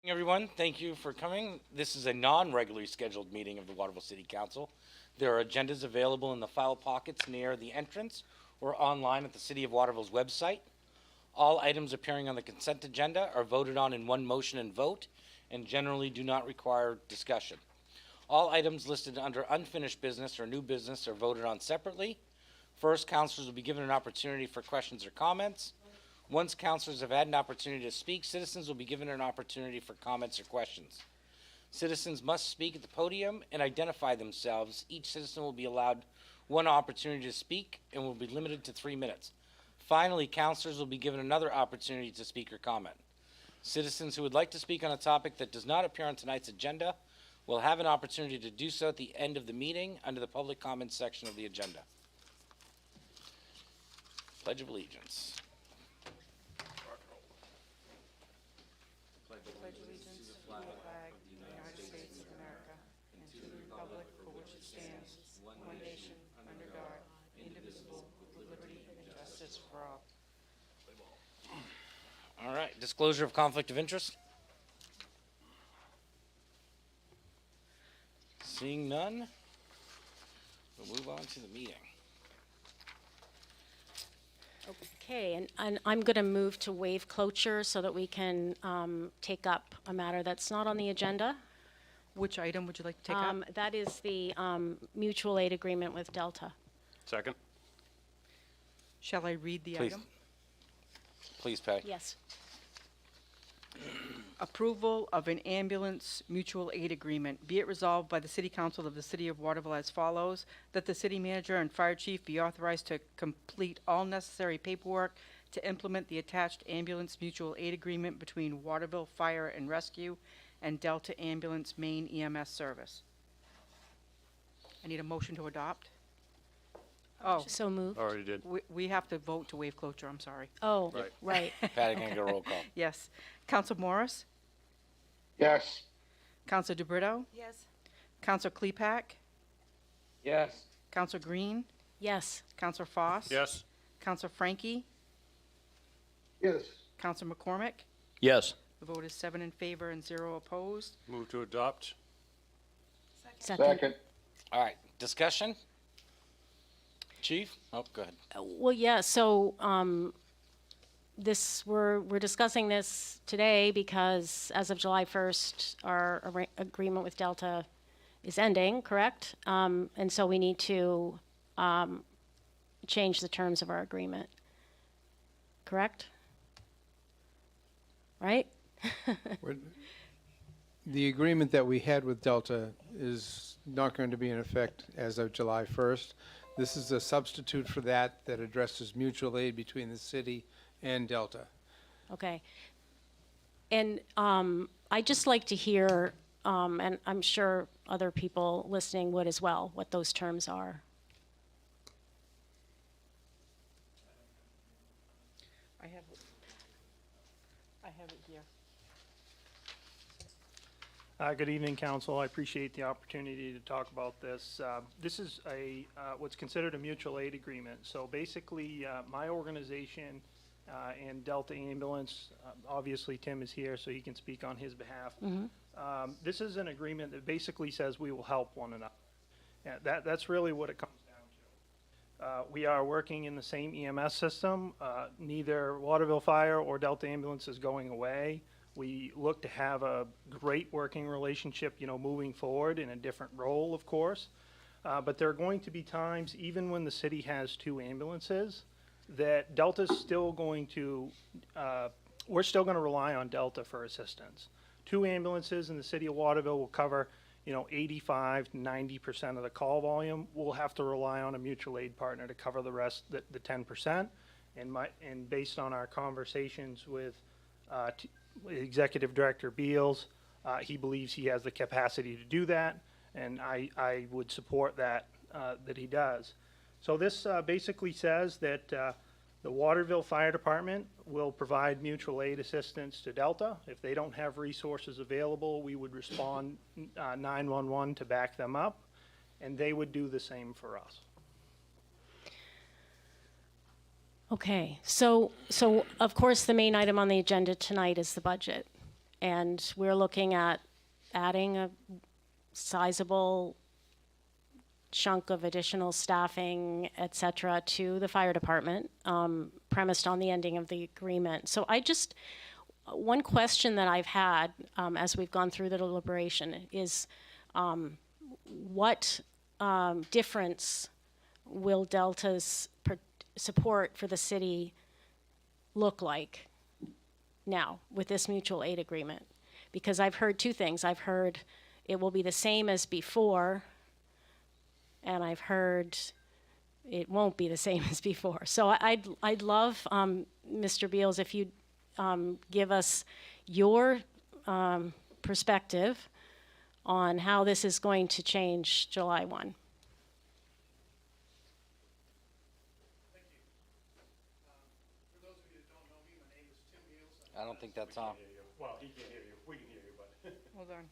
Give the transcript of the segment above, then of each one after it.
Everyone, thank you for coming. This is a non-regularly scheduled meeting of the Waterville City Council. There are agendas available in the file pockets near the entrance or online at the City of Waterville's website. All items appearing on the consent agenda are voted on in one motion and vote and generally do not require discussion. All items listed under unfinished business or new business are voted on separately. First, councilors will be given an opportunity for questions or comments. Once councilors have had an opportunity to speak, citizens will be given an opportunity for comments or questions. Citizens must speak at the podium and identify themselves. Each citizen will be allowed one opportunity to speak and will be limited to 3 minutes. Finally, councilors will be given another opportunity to speak or comment. Citizens who would like to speak on a topic that does not appear on tonight's agenda will have an opportunity to do so at the end of the meeting under the public comments section of the agenda. Pledge of Allegiance. Pledge allegiance to the flag of the United States of America and to the republic for which it stands, one nation, under God, indivisible, with liberty and justice for all. All right, disclosure of conflict of interest. Seeing none, we'll move on to the meeting. Okay, and I'm going to move to waive cloture so that we can take up a matter that's not on the agenda. Which item would you like to take up? That is the mutual aid agreement with Delta. Second. Shall I read the Please. item? Please, Patty. Yes. Approval of an ambulance mutual aid agreement. Be it resolved by the City Council of the City of Waterville as follows, that the city manager and fire chief be authorized to complete all necessary paperwork to implement the attached ambulance mutual aid agreement between Waterville Fire and Rescue and Delta Ambulance Main EMS Service. I need a motion to adopt. Oh, So moved. Already did. we have to vote to waive cloture, I'm sorry. Oh, Right. right. Patty, can I get a roll call? Yes. Counsel Morris? Yes. Counsel DeBrito? Yes. Counsel Klepak? Yes. Counsel Green? Yes. Counsel Foss? Yes. Counsel Frankie? Yes. Counsel McCormick? Yes. The vote is 7 in favor and 0 opposed. Move to adopt. Second. Second. All right, discussion? Chief? Oh, go ahead. Well, yeah, so we're discussing this today because as of July 1st, our agreement with Delta is ending, correct? And so we need to change the terms of our agreement, correct? Right? The agreement that we had with Delta is not going to be in effect as of July 1st. This is a substitute for that addresses mutual aid between the city and Delta. Okay. And I'd just like to hear, and I'm sure other people listening would as well, what those terms are. I have it here. Good evening, Council. I appreciate the opportunity to talk about this. This is what's considered a mutual aid agreement. So basically, my organization and Delta Ambulance, obviously Tim is here, so he can speak on his behalf. This is an agreement that basically says we will help one another. Yeah, that's really what it comes down to. We are working in the same EMS system. Neither Waterville Fire or Delta Ambulance is going away. We look to have a great working relationship, moving forward in a different role, of course. But there are going to be times, even when the city has 2 ambulances, that Delta's still going to, we're still going to rely on Delta for assistance. 2 ambulances in the city of Waterville will cover, 85 to 90% of the call volume. We'll have to rely on a mutual aid partner to cover the rest, the 10%. And based on our conversations with Executive Director Beals, he believes he has the capacity to do that, and I would support that he does. So this basically says that the Waterville Fire Department will provide mutual aid assistance to Delta. If they don't have resources available, we would respond 911 to back them up, and they would do the same for us. Okay, so of course the main item on the agenda tonight is the budget. And we're looking at adding a sizable chunk of additional staffing, et cetera, to the fire department, premised on the ending of the agreement. So one question that I've had as we've gone through the deliberation is what difference will Delta's support for the city look like now with this mutual aid agreement? Because I've heard two things. I've heard it will be the same as before, and I've heard it won't be the same as before. So I'd love, Mr. Beals, if you'd give us your perspective on how this is going to change July 1. I don't think that's on. Well, he can't hear you. We can hear you, but. Hold on.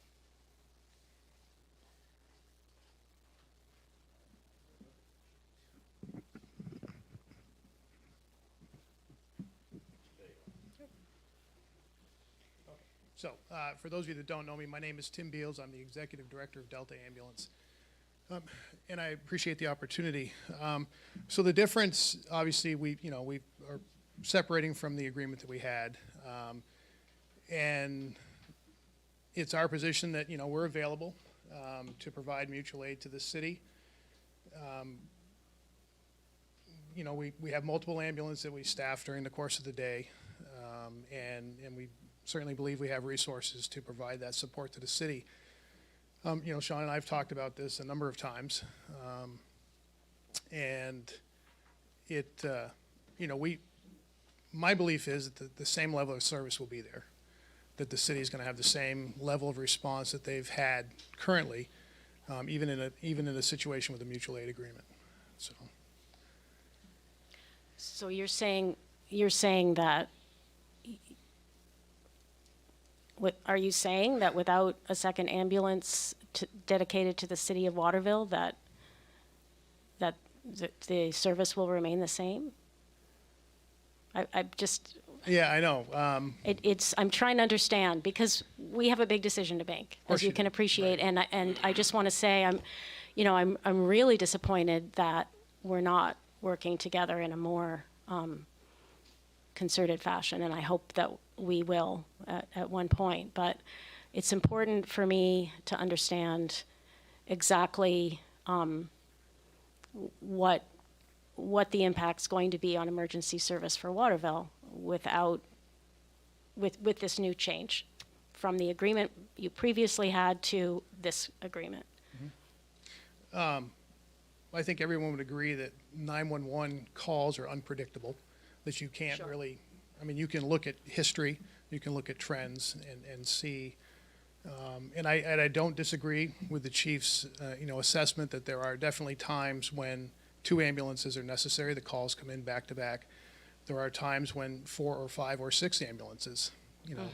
So, for those of you that don't know me, my name is Tim Beals. I'm the Executive Director of Delta Ambulance. And I appreciate the opportunity. So the difference, obviously, we are separating from the agreement that we had. And it's our position that, we're available to provide mutual aid to the city. We have multiple ambulances that we staff during the course of the day. And we certainly believe we have resources to provide that support to the city. Sean and I have talked about this a number of times. And my belief is that the same level of service will be there, that the city is going to have the same level of response that they've had currently, even in a situation with a mutual aid agreement. So you're saying that. Are you saying that without a second ambulance dedicated to the city of Waterville, that the service will remain the same? I just. Yeah, I know. I'm trying to understand because we have a big decision to make, as you can appreciate, right. and I just want to say I'm really disappointed that we're not working together in a more concerted fashion, and I hope that we will at one point. But it's important for me to understand exactly what the impact's going to be on emergency service for Waterville with this new change from the agreement you previously had to this agreement. I think everyone would agree that 911 calls are unpredictable, that you can't Sure. really, you can look at history, you can look at trends and see. And I don't disagree with the chief's, assessment that there are definitely times when 2 ambulances are necessary. The calls come in back to back. There are times when 4 or 5 or 6 ambulances,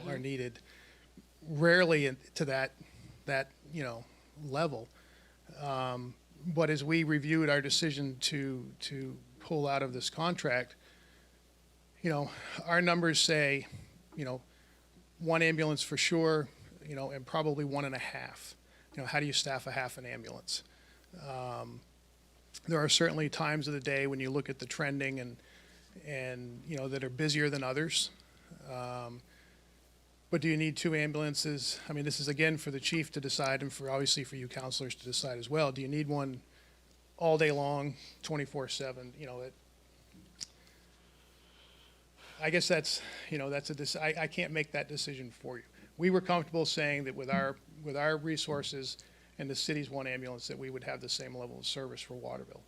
are needed. Rarely to that level. But as we reviewed our decision to pull out of this contract, our numbers say, 1 ambulance for sure, and probably 1.5. How do you staff a half an ambulance? There are certainly times of the day when you look at the trending and that are busier than others. But do you need 2 ambulances? This is again for the chief to decide and obviously for you counselors to decide as well. Do you need one all day long, 24/7? I guess that's I can't make that decision for you. We were comfortable saying that with our resources and the city's 1 ambulance that we would have the same level of service for Waterville.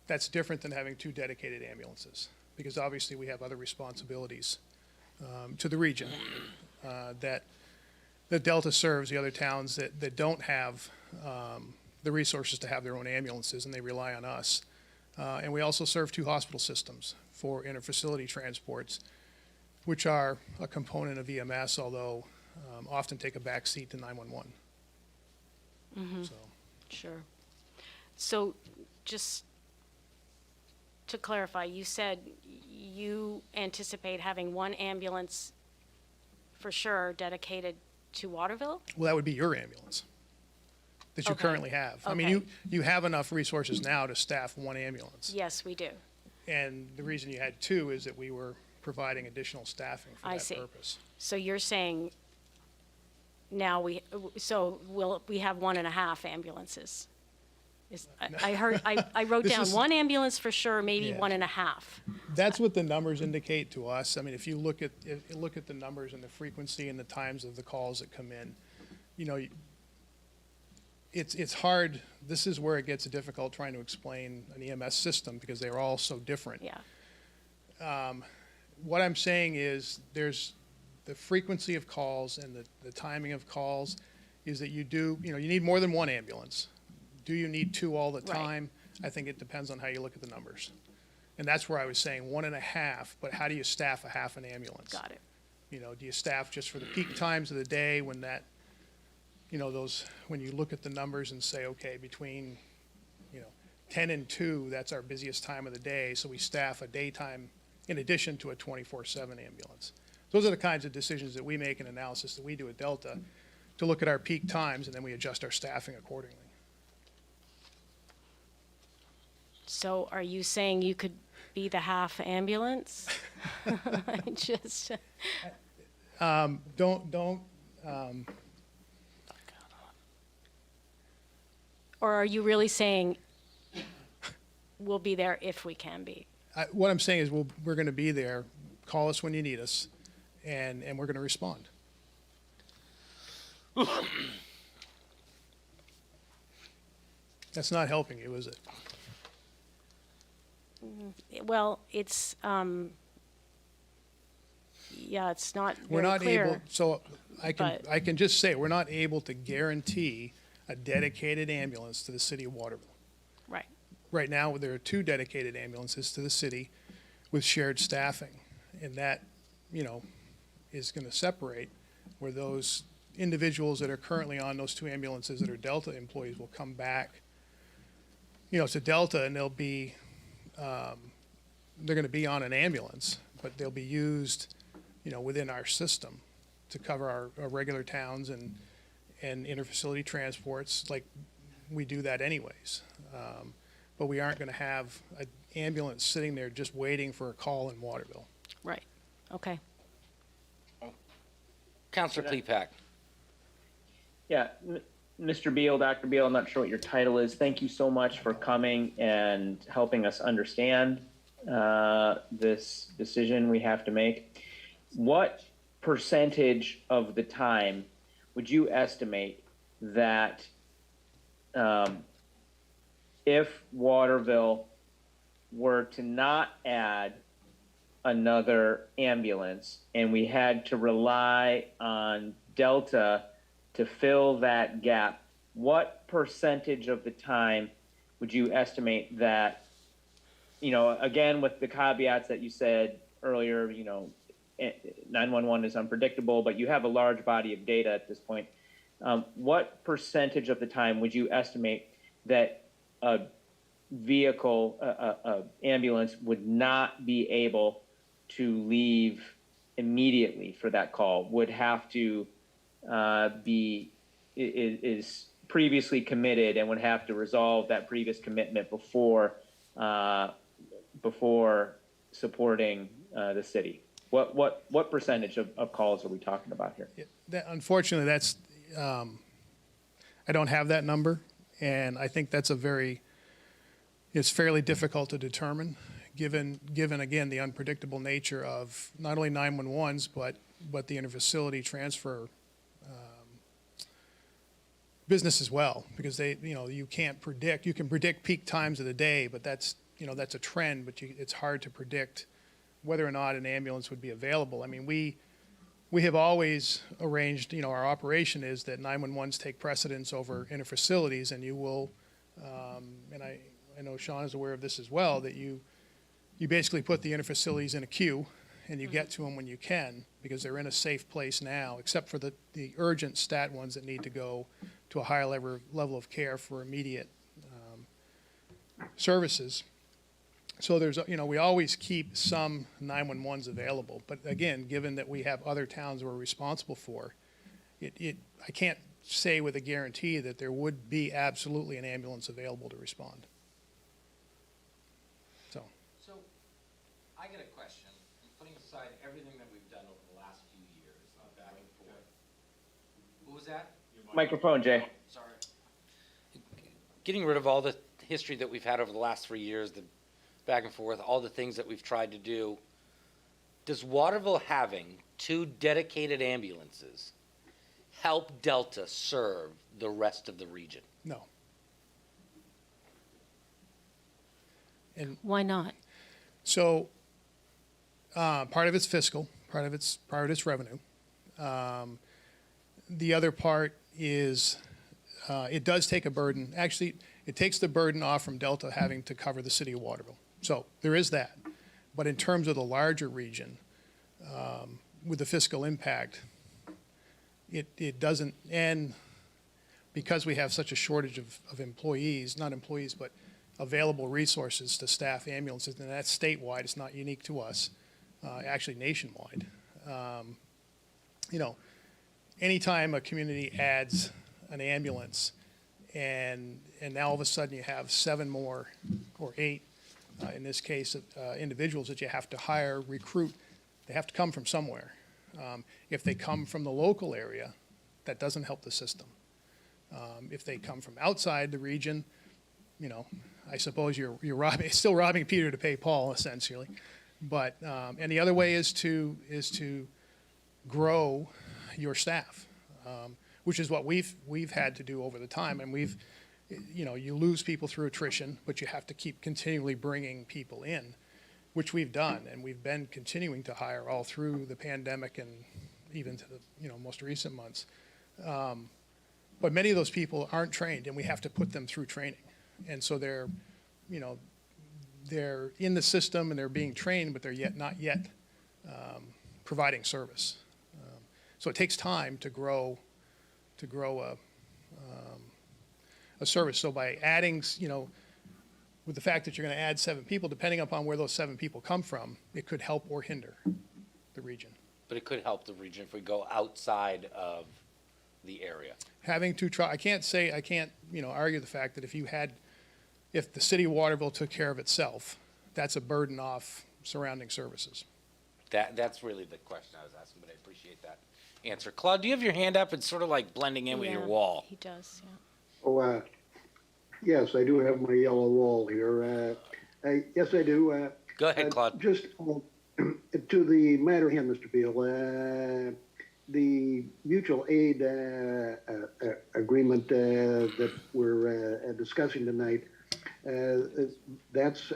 That's different than having 2 dedicated ambulances because obviously we have other responsibilities to the region that Delta serves, the other towns that don't have the resources to have their own ambulances, and they rely on us. And we also serve 2 hospital systems for interfacility transports, which are a component of EMS, although often take a back seat to 911. So. Sure. So just to clarify, you said you anticipate having 1 ambulance for sure dedicated to Waterville? Well, that would be your ambulance that you Okay. currently have. I mean, Okay. you have enough resources now to staff one ambulance. Yes, we do. And the reason you had two is that we were providing additional staffing for I that see. purpose. So you're saying now we have 1.5 ambulances? I heard, I wrote This down is- 1 ambulance for sure, maybe Yeah. 1.5. That's what the numbers indicate to us. I mean, if you look at the numbers and the frequency and the times of the calls that come in, you know, it's hard. This is where it gets difficult trying to explain an EMS system because they're all so different. Yeah, What I'm saying is there's the frequency of calls and the timing of calls is that you need more than one ambulance. Do you need two all the Right. time? I think it depends on how you look at the numbers. And that's where I was saying 1.5, but how do you staff a half an ambulance? got it. You know, do you staff just for the peak times of the day when that, when you look at the numbers and say, okay, between, 10 and 2, that's our busiest time of the day, so we staff a daytime in addition to a 24/7 ambulance. Those are the kinds of decisions that we make and analysis that we do at Delta to look at our peak times, and then we adjust our staffing accordingly. So are you saying you could be the half ambulance? I just, Don't, or are you really saying we'll be there if we can be? what I'm saying is we're going to be there. Call us when you need us, and we're going to respond. That's not helping you, is it? Well, it's, yeah, it's not We're very not clear. able, so but- I can just say, we're not able to guarantee a dedicated ambulance to the city of Waterville. Right, Right now, there are 2 dedicated ambulances to the city with shared staffing, and that, is going to separate where those individuals that are currently on those 2 ambulances that are Delta employees will come back, to Delta, and they'll be, they're going to be on an ambulance, but they'll be used, within our system to cover our regular towns and interfacility transports, like we do that anyways. But we aren't going to have an ambulance sitting there just waiting for a call in Waterville. right, okay. Counselor Klepak. Yeah, Mr. Beal, Dr. Beal, I'm not sure what your title is. Thank you so much for coming and helping us understand this decision we have to make. What percentage of the time would you estimate that if Waterville were to not add another ambulance and we had to rely on Delta to fill that gap, what percentage of the time would you estimate that, again, with the caveats that you said earlier, 911 is unpredictable, but you have a large body of data at this point. What percentage of the time would you estimate that a vehicle, a ambulance would not be able to leave immediately for that call, would have to is previously committed and would have to resolve that previous commitment before supporting the city? What percentage of calls are we talking about here? Unfortunately, that's, I don't have that number, and I think that's it's fairly difficult to determine, given again, the unpredictable nature of not only 911s, but the interfacility transfer business as well, because you can't predict. You can predict peak times of the day, but that's a trend, but it's hard to predict whether or not an ambulance would be available. I mean, we have always arranged, our operation is that 911s take precedence over interfacilities, and you will, and I know Sean is aware of this as well, that you basically put the interfacilities in a queue, and you get to them when you can, because they're in a safe place now, except for the urgent stat ones that need to go to a higher level of care for immediate services. So there's, we always keep some 911s available, but again, given that we have other towns we're responsible for, I can't say with a guarantee that there would be absolutely an ambulance available to respond. So, So, I got a question, putting aside everything that we've done over the last few years, back and forth. Who was that? Microphone, Jay. Sorry. Getting rid of all the history that we've had over the last 3 years, the back and forth, all the things that we've tried to do, does Waterville having 2 dedicated ambulances help Delta serve the rest of the region? no. And Why not? so, part of it's fiscal, part of it's revenue. The other part is, it does take a burden. Actually, it takes the burden off from Delta having to cover the city of Waterville. So there is that. But in terms of the larger region, with the fiscal impact, it doesn't, and because we have such a shortage of employees, not employees, but available resources to staff ambulances, and that's statewide, it's not unique to us, actually nationwide. Anytime a community adds an ambulance and now all of a sudden you have 7 more or 8, in this case, individuals that you have to hire, recruit, they have to come from somewhere. If they come from the local area, that doesn't help the system. If they come from outside the region, I suppose you're still robbing Peter to pay Paul, essentially. But and the other way is to grow your staff, which is what we've had to do over the time, and you lose people through attrition, but you have to keep continually bringing people in, which we've done, and we've been continuing to hire all through the pandemic and even to the most recent months. But many of those people aren't trained, and we have to put them through training, and so they're in the system and they're being trained, but they're not yet providing service. So it takes time to grow a service. So by adding, with the fact that you're going to add 7 people, depending upon where those 7 people come from, it could help or hinder the region. But it could help the region if we go outside of the area. Having to try, I can't argue the fact that if the city of Waterville took care of itself, that's a burden off surrounding services. That's really the question I was asking, but I appreciate that answer. Claude, do you have your hand up? It's sort of like blending in with your Yeah, wall. He does, yeah. Oh, yes, I do have my yellow wall here. Yes, I do. Go ahead, Claude. Just to the matter here, Mr. Beal, the mutual aid agreement that we're discussing tonight, that's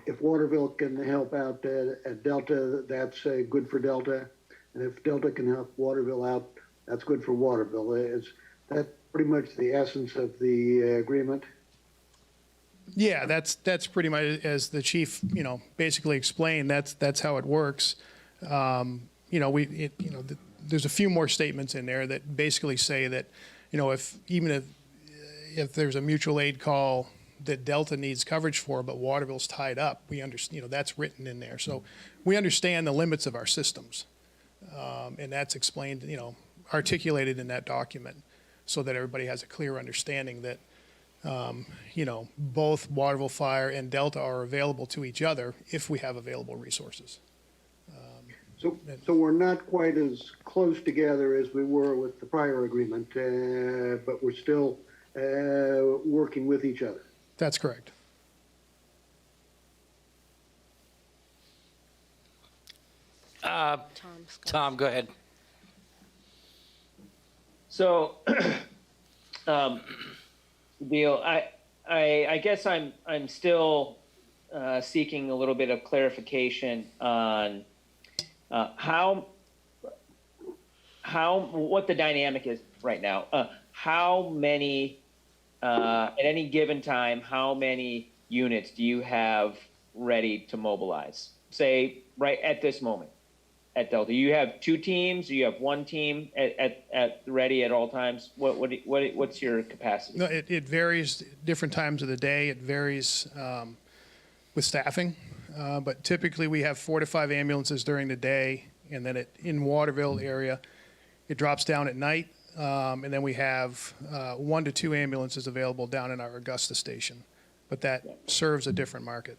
if Waterville can help out at Delta, that's good for Delta. And if Delta can help Waterville out, that's good for Waterville. Is that pretty much the essence of the agreement? Yeah, that's pretty much, as the chief, basically explained, that's how it works. There's a few more statements in there that basically say that, if there's a mutual aid call that Delta needs coverage for, but Waterville's tied up, we understand, that's written in there. So we understand the limits of our systems. And that's explained, articulated in that document so that everybody has a clear understanding that, both Waterville Fire and Delta are available to each other if we have available resources. So we're not quite as close together as we were with the prior agreement, but we're still working with each other. That's correct. Tom, go ahead. So, Bill, I guess I'm still seeking a little bit of clarification on what the dynamic is right now. How many at any given time? How many units do you have ready to mobilize? Say right at this moment, at Delta? You have two teams, you have one team at ready at all times? What's your capacity? No, it varies different times of the day. It varies with staffing. But typically we have 4 to 5 ambulances during the day, and then in Waterville area, it drops down at night. And then we have 1 to 2 ambulances available down in our Augusta station. But that serves a different market.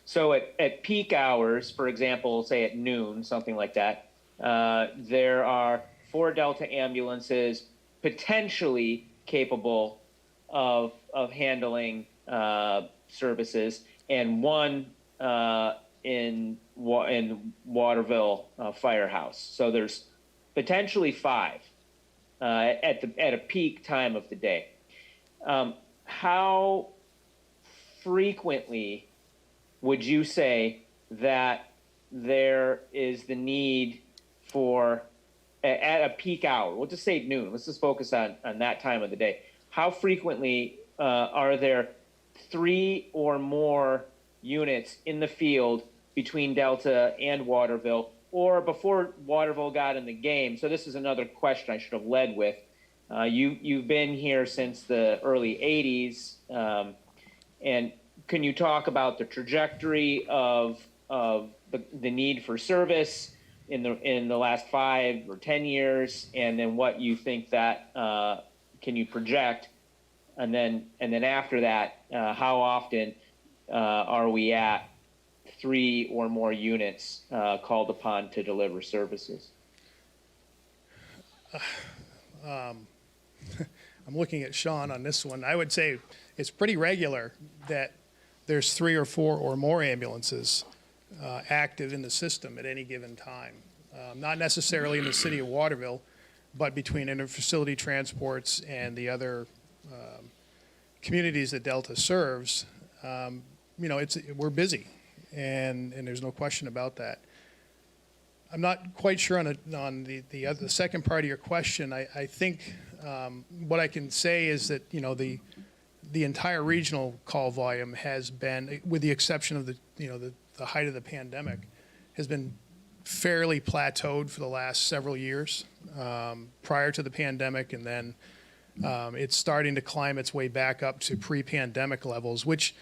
So at peak hours, for example, say at noon, something like that, there are 4 Delta ambulances potentially capable of handling services, and 1 in Waterville firehouse. So there's potentially 5 at a peak time of the day. How frequently would you say that there is the need for, at a peak hour, we'll just say noon, let's just focus on that time of the day. How frequently are there 3 or more units in the field between Delta and Waterville, or before Waterville got in the game? So this is another question I should have led with. You've been here since the early 80s, and can you talk about the trajectory of the need for service in the last 5 or 10 years, and then what you think that can you project, and then after that, how often are we at 3 or more units called upon to deliver services? I'm looking at Sean on this one. I would say it's pretty regular that there's 3 or 4 or more ambulances active in the system at any given time. Not necessarily in the city of Waterville, but between interfacility transports and the other communities that Delta serves. We're busy, and there's no question about that. I'm not quite sure on the second part of your question. I think what I can say is that the entire regional call volume has been, with the exception of the height of the pandemic, has been fairly plateaued for the last several years prior to the pandemic, and then it's starting to climb its way back up to pre-pandemic levels, which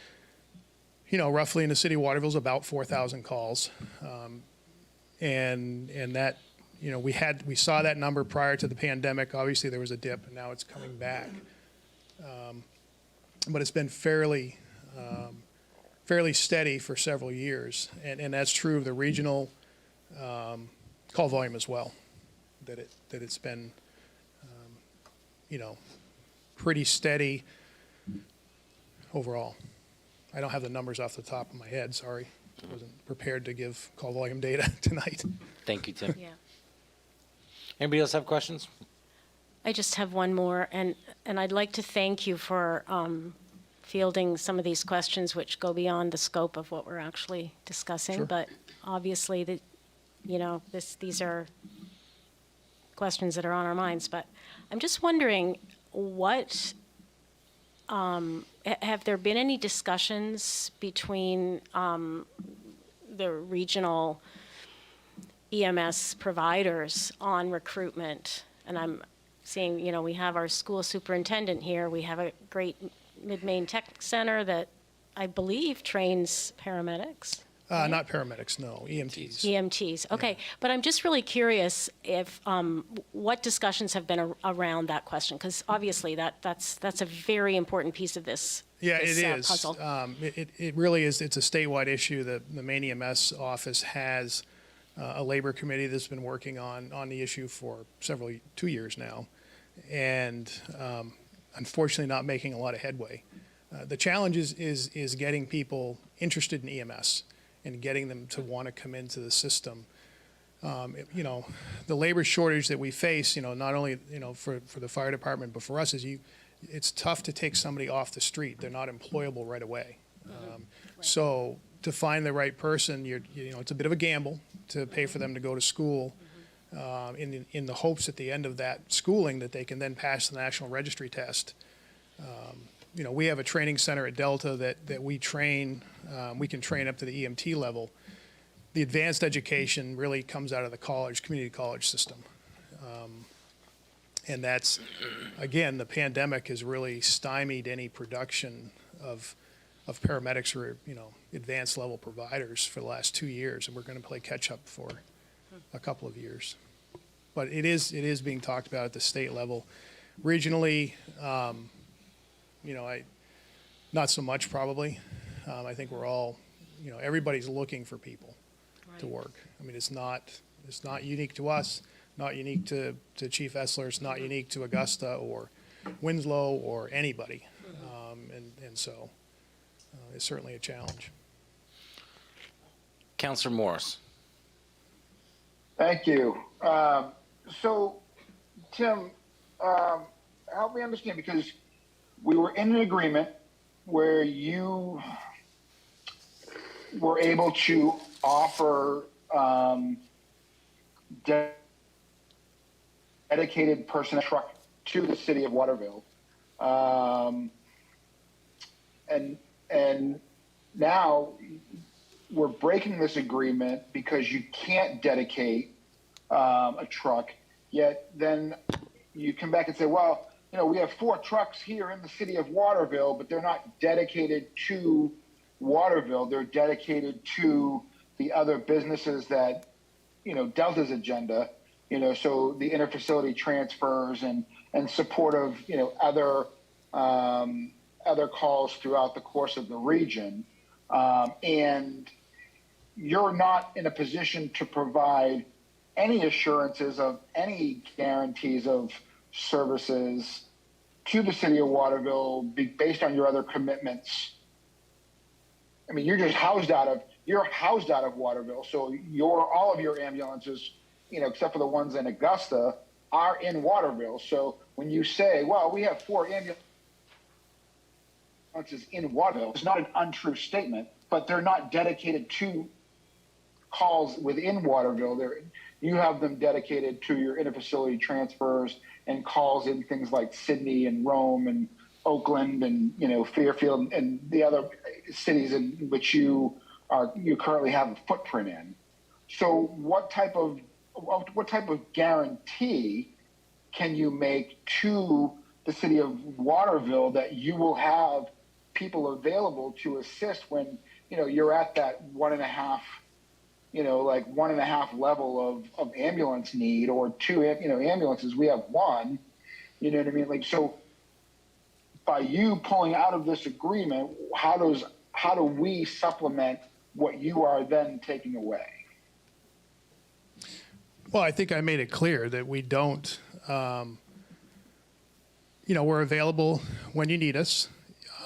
roughly in the city of Waterville is about 4,000 calls, and that we saw that number prior to the pandemic. Obviously there was a dip, and now it's coming back. But it's been fairly steady for several years, and that's true of the regional call volume as well. That it's been pretty steady overall. I don't have the numbers off the top of my head. Sorry, I wasn't prepared to give call volume data tonight. Thank you, Tim. Yeah. Anybody else have questions? I just have one more, and I'd like to thank you for fielding some of these questions which go beyond the scope of what we're actually discussing. Sure. But obviously, these are questions that are on our minds. But I'm just wondering, have there been any discussions between the regional EMS providers on recruitment? And I'm seeing, we have our school superintendent here. We have a great Mid-Maine Tech Center that I believe trains paramedics. Not paramedics, no, EMTs. EMTs, okay. But I'm just really curious if, what discussions have been around that question? Because obviously that's a very important piece of this. Yeah, this, it is. puzzle. It really is. It's a statewide issue. The Maine EMS office has a labor committee that's been working on the issue for 2 years now, and unfortunately not making a lot of headway. The challenge is getting people interested in EMS and getting them to want to come into the system. The labor shortage that we face, not only for the fire department, but for us, it's tough to take somebody off the street. They're not employable right away. So to find the right person, it's a bit of a gamble to pay for them to go to school, in the hopes at the end of that schooling that they can then pass the national registry test. We have a training center at Delta that we train. We can train up to the EMT level. the advanced education really comes out of the college, community college system. And that's, again, the pandemic has really stymied any production of paramedics or, advanced level providers for the last 2 years, and we're going to play catch up for a couple of years. But it is being talked about at the state level. Regionally, not so much probably. I think we're all, everybody's looking for people to work. I mean, it's not unique to us, not unique to Chief Essler, it's not unique to Augusta or Winslow or anybody. And so it's certainly a challenge. Counselor Morris. Thank you. So, Tim, help me understand, because we were in an agreement where you were able to offer dedicated personnel truck to the city of Waterville. And now we're breaking this agreement because you can't dedicate a truck, yet then you come back and say, well, we have 4 trucks here in the city of Waterville, but they're not dedicated to Waterville. They're dedicated to the other businesses that, Delta's agenda, so the interfacility transfers and support of, other calls throughout the course of the region. And you're not in a position to provide any assurances of any guarantees of services to the city of Waterville based on your other commitments. I mean, you're housed out of Waterville. So all of your ambulances, except for the ones in Augusta, are in Waterville. So when you say, well, we have 4 ambulances in Waterville, it's not an untrue statement, but they're not dedicated to calls within Waterville. You have them dedicated to your interfacility transfers and calls in things like Sydney and Rome and Oakland and Fairfield and the other cities in which you currently have a footprint in. So what type of guarantee can you make to the city of Waterville that you will have people available to assist when you're at that 1.5 level of ambulance need, or 2 ambulances? We have 1. You know what I mean? Like, so by you pulling out of this agreement, how do we supplement what you are then taking away? Well, I think I made it clear that we don't, we're available when you need us.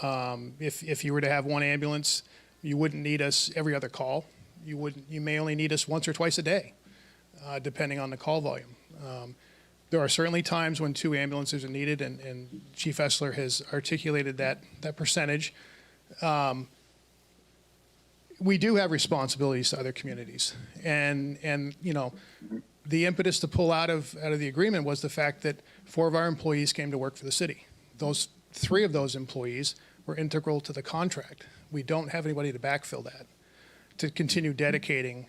If you were to have 1 ambulance, you wouldn't need us every other call. You may only need us once or twice a day, depending on the call volume. There are certainly times when 2 ambulances are needed, and Chief Essler has articulated that percentage. We do have responsibilities to other communities, and the impetus to pull out of the agreement was the fact that 4 of our employees came to work for the city. Those 3 of those employees were integral to the contract. We don't have anybody to backfill that, to continue dedicating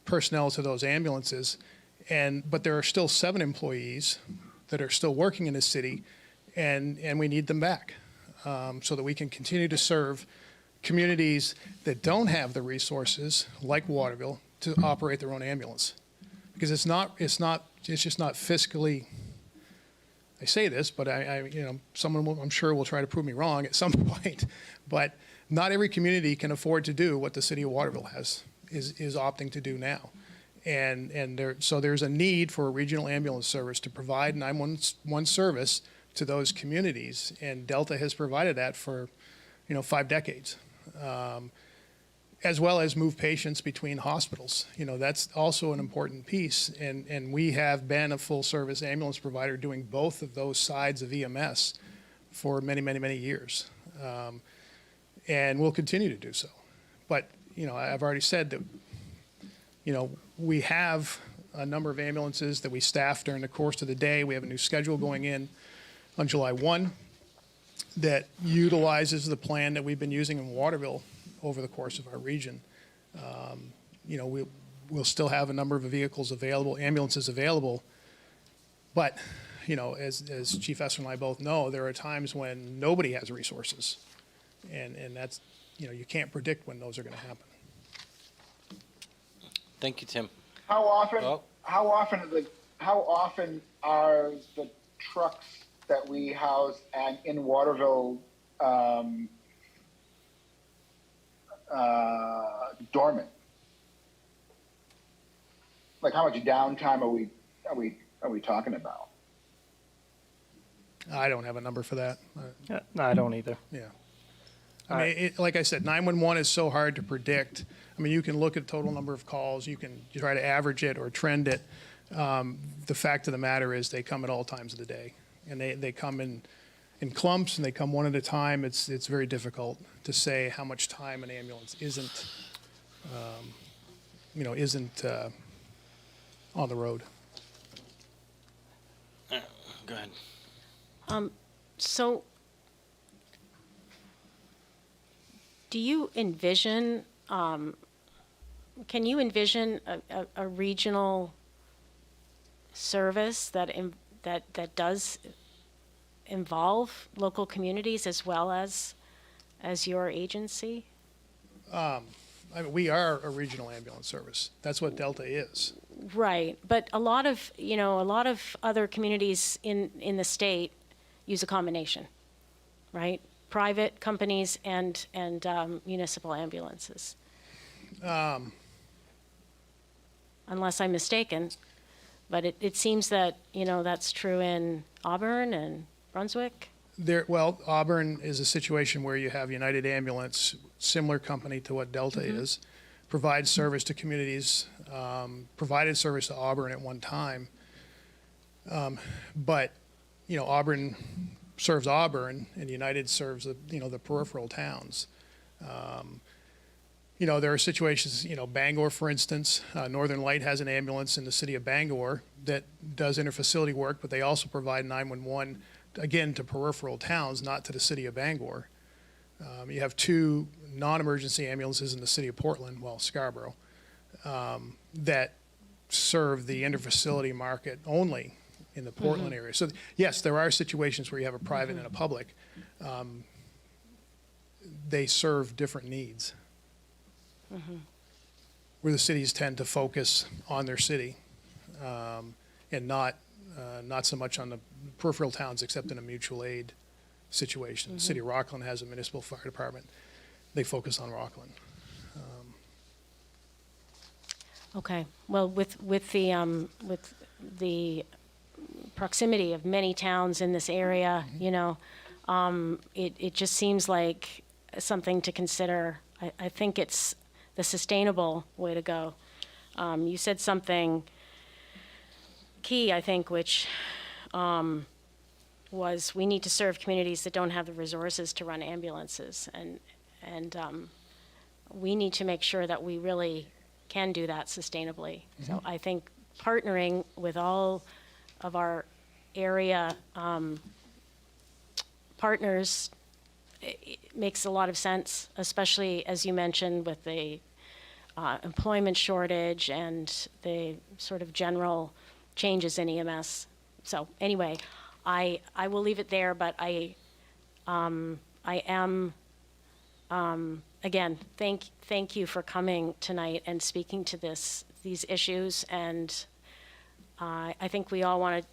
personnel to those ambulances. But there are still 7 employees that are still working in the city, and we need them back so that we can continue to serve communities that don't have the resources, like Waterville, to operate their own ambulance. Because it's just not fiscally, I say this, but someone I'm sure will try to prove me wrong at some point, but not every community can afford to do what the city of Waterville is opting to do now. So there's a need for a regional ambulance service to provide 911 service to those communities, and Delta has provided that for 5 decades, as well as move patients between hospitals. That's also an important piece, and we have been a full service ambulance provider doing both of those sides of EMS for many, many, many years, and we'll continue to do so. But I've already said that we have a number of ambulances that we staff during the course of the day. We have a new schedule going in on July 1 that utilizes the plan that we've been using in Waterville over the course of our region. You know, we'll still have a number of vehicles available, ambulances available, but, you know, as Chief Esser and I both know, there are times when nobody has resources. And that's, you know, you can't predict when those are gonna happen. Thank you, Tim. How often? Oh. How often are the trucks that we house in Waterville dormant? Like, how much downtime are we talking about? I don't have a number for that. No, I don't either. Yeah. I mean, like I said, 911 is so hard to predict. I mean, you can look at total number of calls, you can try to average it or trend it. The fact of the matter is they come at all times of the day. And they come in clumps and they come one at a time. It's very difficult to say how much time an ambulance isn't on the road. Go ahead. So, do you envision, can you envision a regional service that does involve local communities as well as your agency? I mean, we are a regional ambulance service. That's what Delta is. Right, but a lot of other communities in the state use a combination, right? Private companies and municipal ambulances. Unless I'm mistaken, but it seems that, that's true in Auburn and Brunswick. Well, Auburn is a situation where you have United Ambulance, similar company to what Delta is, provides service to communities, provided service to Auburn at one time. But, Auburn serves Auburn and United serves the peripheral towns. There are situations, Bangor, for instance, Northern Light has an ambulance in the city of Bangor that does interfacility work, but they also provide 911, again, to peripheral towns, not to the city of Bangor. You have two non-emergency ambulances in the city of Portland, well, Scarborough, that serve the interfacility market only in the Portland area. So yes, there are situations where you have a private and a public. They serve different needs. Where the cities tend to focus on their city and not so much on the peripheral towns, except in a mutual aid situation. The city of Rockland has a municipal fire department. They focus on Rockland. Okay. Well, with the proximity of many towns in this area, it just seems like something to consider. I think it's the sustainable way to go. You said something key, I think, which was we need to serve communities that don't have the resources to run ambulances, and we need to make sure that we really can do that sustainably. So I think partnering with all of our area partners it makes a lot of sense, especially as you mentioned with the employment shortage and the sort of general changes in EMS. So anyway, I will leave it there, but I am again thank you for coming tonight and speaking to these issues, and I think we all want to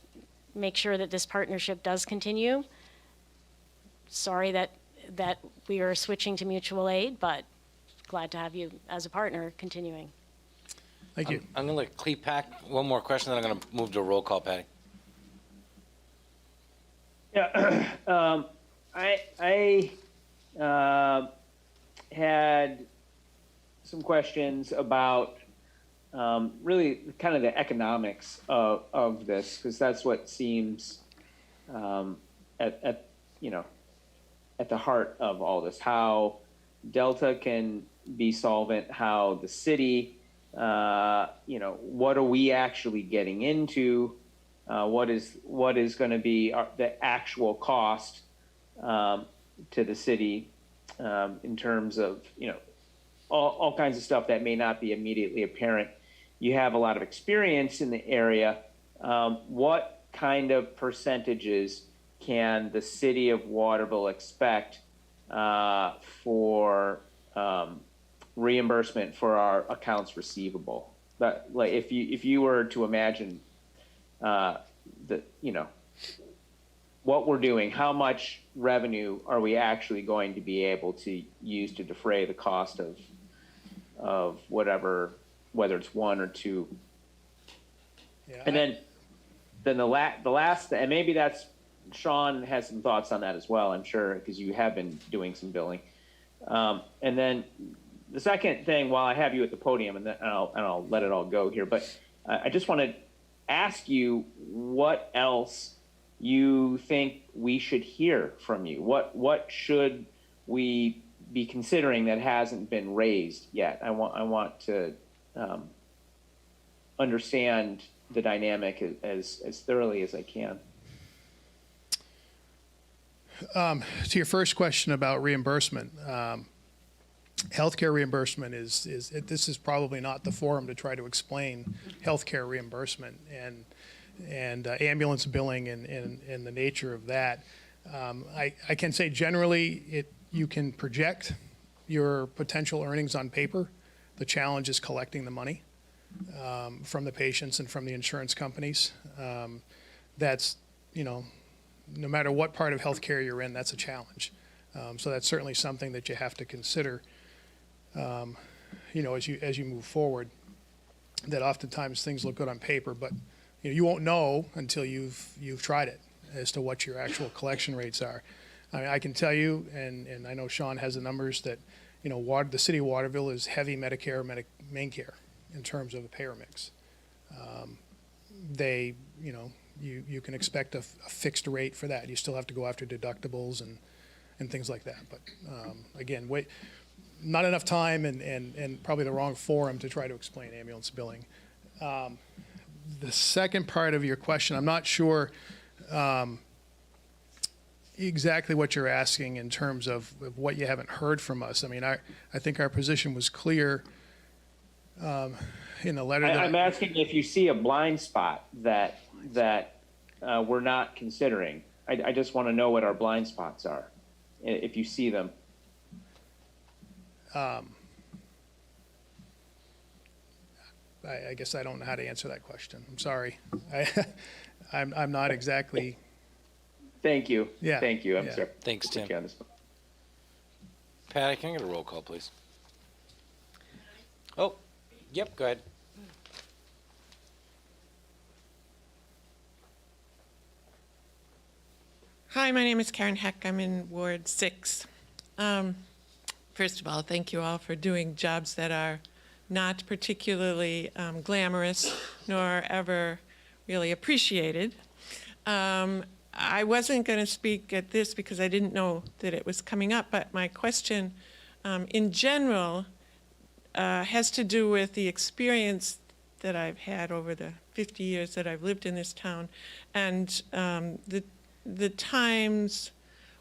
make sure that this partnership does continue. Sorry that we are switching to mutual aid, but glad to have you as a partner continuing. Thank you. I'm going to let Clee pack one more question, then I'm going to move to a roll call, Patty. Yeah, I had some questions about really kind of the economics of this, because that's what seems at the heart of all this. How Delta can be solvent, how the city, what are we actually getting into? What is going to be the actual cost to the city in terms of all kinds of stuff that may not be immediately apparent. You have a lot of experience in the area. What kind of percentages can the city of Waterville expect for reimbursement for our accounts receivable? That, like, if you were to imagine what we're doing, how much revenue are we actually going to be able to use to defray the cost of whatever, whether it's one or two? Yeah, And then the last, and maybe that's, Sean has some thoughts on that as well, I'm sure, because you have been doing some billing. And then the second thing, while I have you at the podium, and I'll let it all go here, but I just want to ask you what else you think we should hear from you. What should we be considering that hasn't been raised yet? I want to understand the dynamic as thoroughly as I can. To your first question about reimbursement, healthcare reimbursement this is probably not the forum to try to explain healthcare reimbursement and ambulance billing and the nature of that. I can say generally you can project your potential earnings on paper. The challenge is collecting the money from the patients and from the insurance companies. That's, no matter what part of healthcare you're in, that's a challenge. So that's certainly something that you have to consider, as you move forward. That oftentimes things look good on paper, but you won't know until you've tried it as to what your actual collection rates are. I can tell you, and I know Sean has the numbers that, the city of Waterville is heavy Medicare, main care in terms of a payer mix. You can expect a fixed rate for that. You still have to go after deductibles and things like that. But again, not enough time and probably the wrong forum to try to explain ambulance billing. The second part of your question, I'm not sure exactly what you're asking in terms of what you haven't heard from us. I mean, I think our position was clear in the letter. I'm asking if you see a blind spot that we're not considering. I just want to know what our blind spots are, if you see them. I guess I don't know how to answer that question. I'm sorry. I'm not exactly. Thank you. Yeah. Thank you. I'm Yeah. sorry. Thanks, Tim. Put you on the spot. Patty, can I get a roll call, please? Oh, yep, go ahead. Hi, my name is Karen Heck. I'm in Ward 6. First of all, thank you all for doing jobs that are not particularly glamorous nor ever really appreciated. I wasn't going to speak at this because I didn't know that it was coming up, but my question in general has to do with the experience that I've had over the 50 years that I've lived in this town, and the times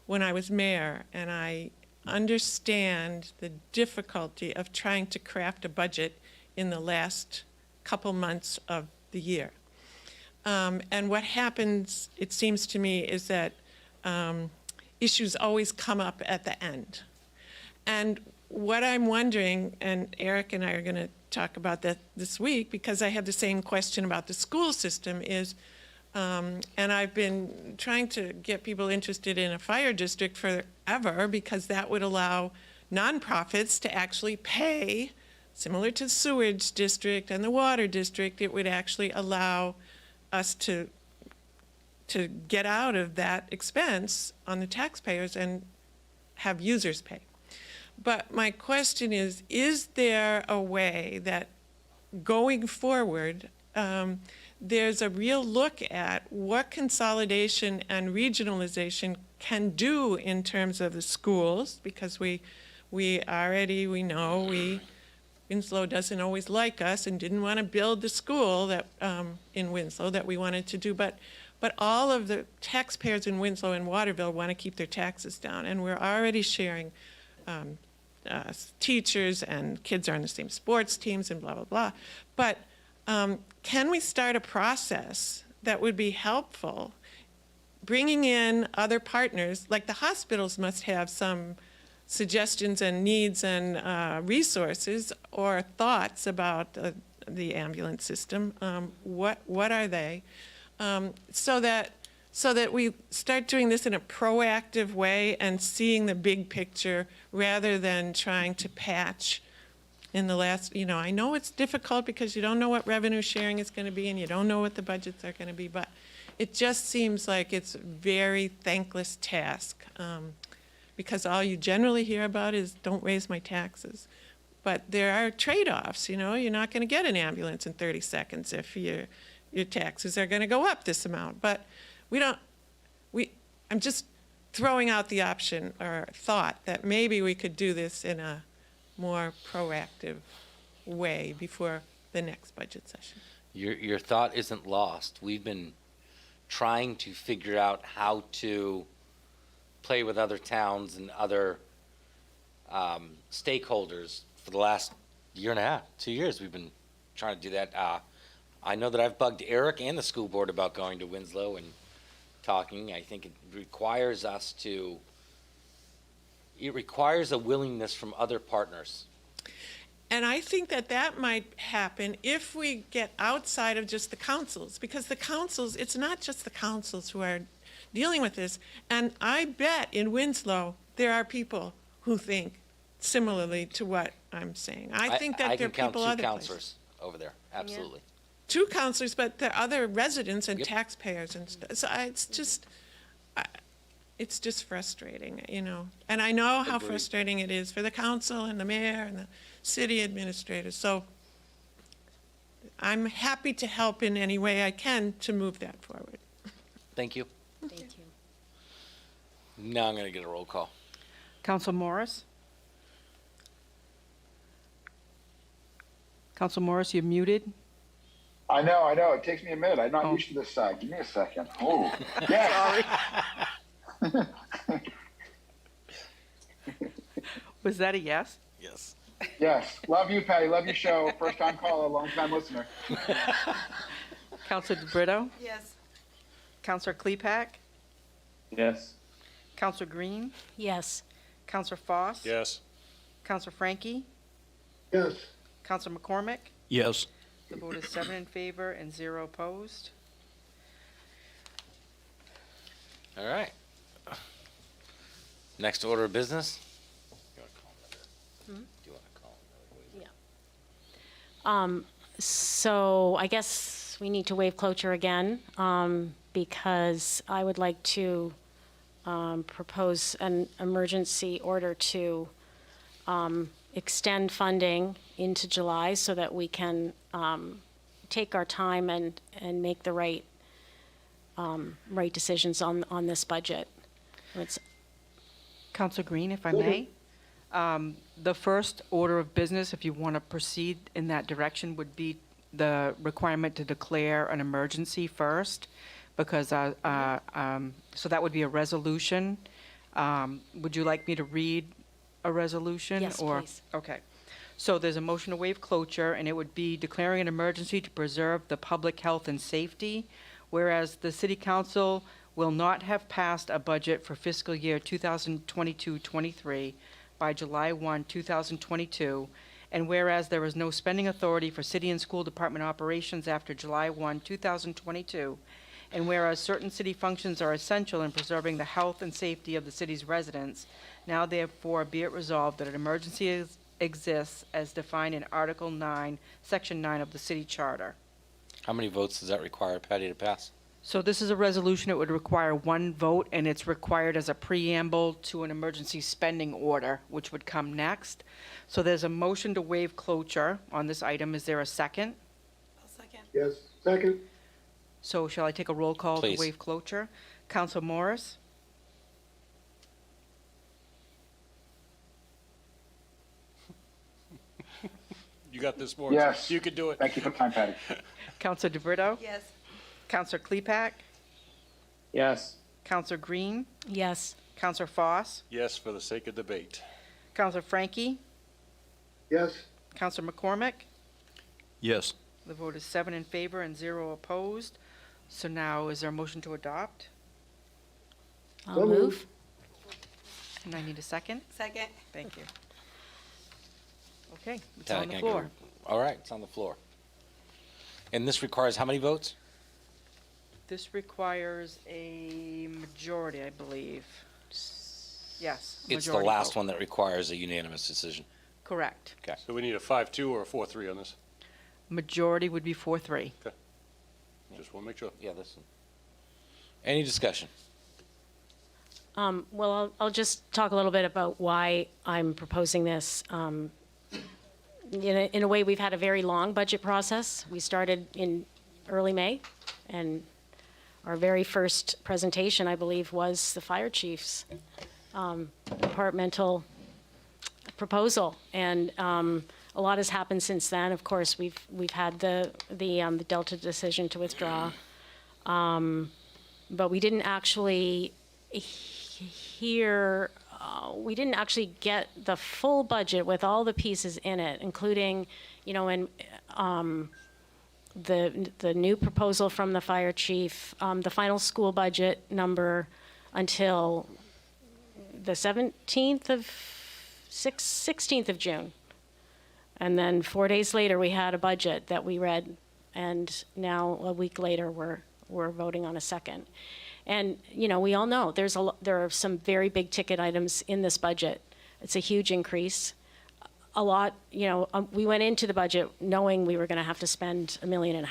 when I was mayor, and I understand the difficulty of trying to craft a budget in the last couple months of the year. And what happens, it seems to me, is that issues always come up at the end. And what I'm wondering, and Eric and I are going to talk about that this week, because I have the same question about the school system, is, and I've been trying to get people interested in a fire district forever, because that would allow nonprofits to actually pay, similar to the sewage district and the water district. It would actually allow us to get out of that expense on the taxpayers and have users pay. But my question is there a way that going forward, there's a real look at what consolidation and regionalization can do in terms of the schools, because we know Winslow doesn't always like us and didn't want to build the school that in Winslow that we wanted to do, but all of the taxpayers in Winslow and Waterville want to keep their taxes down, and we're already sharing teachers and kids are on the same sports teams and blah, blah, blah. But can we start a process that would be helpful, bringing in other partners, like the hospitals must have some suggestions and needs and resources or thoughts about the ambulance system. What are they? So that we start doing this in a proactive way and seeing the big picture rather than trying to patch in the last, I know it's difficult because you don't know what revenue sharing is going to be and you don't know what the budgets are going to be, but it just seems like it's a very thankless task because all you generally hear about is don't raise my taxes. But there are trade-offs, you're not going to get an ambulance in 30 seconds if your taxes are going to go up this amount. But I'm just throwing out the option or thought that maybe we could do this in a more proactive way before the next budget session. Your thought isn't lost. We've been trying to figure out how to play with other towns and other stakeholders for the last year and a half, 2 years. We've been trying to do that. I know that I've bugged Eric and the school board about going to Winslow and talking. I think it requires a willingness from other partners. And I think that might happen if we get outside of just the councils, because the councils, it's not just the councils who are dealing with this. And I bet in Winslow, there are people who think similarly to what I'm saying. I think that there are people I other can count 2 places. counselors over there, absolutely. 2 counselors, but there are other residents and taxpayers and stuff. So it's just frustrating, And I know how frustrating it is for the council and the mayor and the city administrators. So I'm happy to help in any way I can to move that forward. Thank you. Thank you. Now I'm going to get a roll call. Counsel Morris? Counsel Morris, you're muted. I know. It takes me a minute. I'm not used to this side. Give me a second. Oh, yeah. Was that a yes? Yes. Yes. Love you, Patty. Love your show. First time caller, long time listener. Counselor DeBrito? Yes. Counselor Klepak? Yes. Counselor Green? Yes. Counselor Foss? Yes. Counselor Frankie? Yes, Counselor McCormick? Yes. The vote is 7 in favor and 0 opposed. All right. Next order of business. Do you want to call another? So I guess we need to waive cloture again, because I would like to propose an emergency order to extend funding into July so that we can take our time and make the right decisions on this budget. It's Counselor Green, if I may. The first order of business, if you want to proceed in that direction, would be the requirement to declare an emergency first, because, so that would be a resolution. Would you like me to read a resolution? Yes, or- please. Okay. So there's a motion to waive cloture, and it would be declaring an emergency to preserve the public health and safety, whereas the city council will not have passed a budget for fiscal year 2022-23 by July 1, 2022, and whereas there is no spending authority for city and school department operations after July 1, 2022, and whereas certain city functions are essential in preserving the health and safety of the city's residents, now therefore be it resolved that an emergency exists as defined in Article 9, Section 9 of the city charter. How many votes does that require, Patty, to pass? So this is a resolution. It would require 1 vote, and it's required as a preamble to an emergency spending order, which would come next. So there's a motion to waive cloture on this item. Is there a second? I'll second. yes, second, So shall I take a roll call Please. to waive cloture? Counsel Morris? You got this, Morris. Yes. You can do it. Thank you for the time, Patty. Counselor DeBrito? Yes. Counselor Klepak? Yes. Counselor Green? yes. Counselor Foss? Yes, for the sake of debate. Counselor Frankie, Yes, Counselor McCormick. Yes. The vote is 7 in favor and 0 opposed. So now, is there a motion to adopt? I'll So move. moved. And I need a second. Second. Thank you. Okay, it's Tad, on the can I get a- floor. All right, it's on the floor. And this requires how many votes? This requires a majority, I believe. Yes. It's the majority last vote. one that requires a unanimous decision. Correct. So we need a 5-2 or a 4-3 on this? Majority would be 4-3. Just want to make sure. Yeah, this one. Any discussion? Well, I'll just talk a little bit about why I'm proposing this. In a way, we've had a very long budget process. We started in early May, and our very first presentation, I believe, was the fire chief's departmental proposal. And a lot has happened since then. Of course, we've had the Delta decision to withdraw, but we didn't actually hear. We didn't actually get the full budget with all the pieces in it, including, the new proposal from the fire chief, the final school budget number until the 16th of June. And then 4 days later, we had a budget that we read, and now a week later, we're voting on a second. And, we all know there are some very big ticket items in this budget. It's a huge increase. A lot, we went into the budget knowing we were going to have to spend $1.5 million.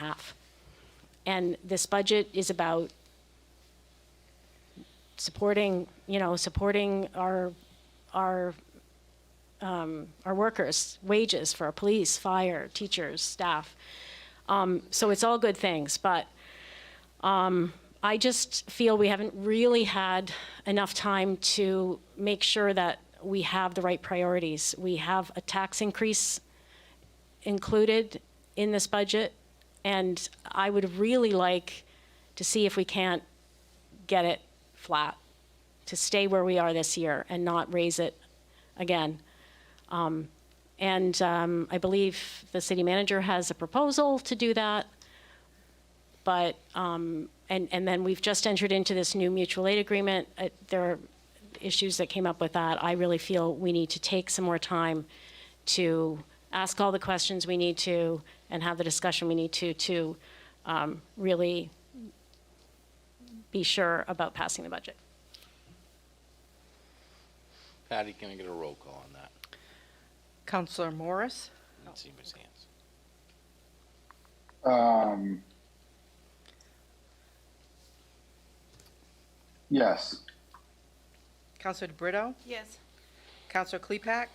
And this budget is about supporting our workers, wages for our police, fire, teachers, staff. So it's all good things, but I just feel we haven't really had enough time to make sure that we have the right priorities. We have a tax increase included in this budget, and I would really like to see if we can't get it flat, to stay where we are this year and not raise it again. I believe the city manager has a proposal to do that, but and then we've just entered into this new mutual aid agreement. There are issues that came up with that. I really feel we need to take some more time to ask all the questions we need to and have the discussion we need to really be sure about passing the budget. Patty, can I get a roll call on that? Counselor Morris, Let's see his hands. Yes. Counselor DeBrito, Yes. Counselor Klepak.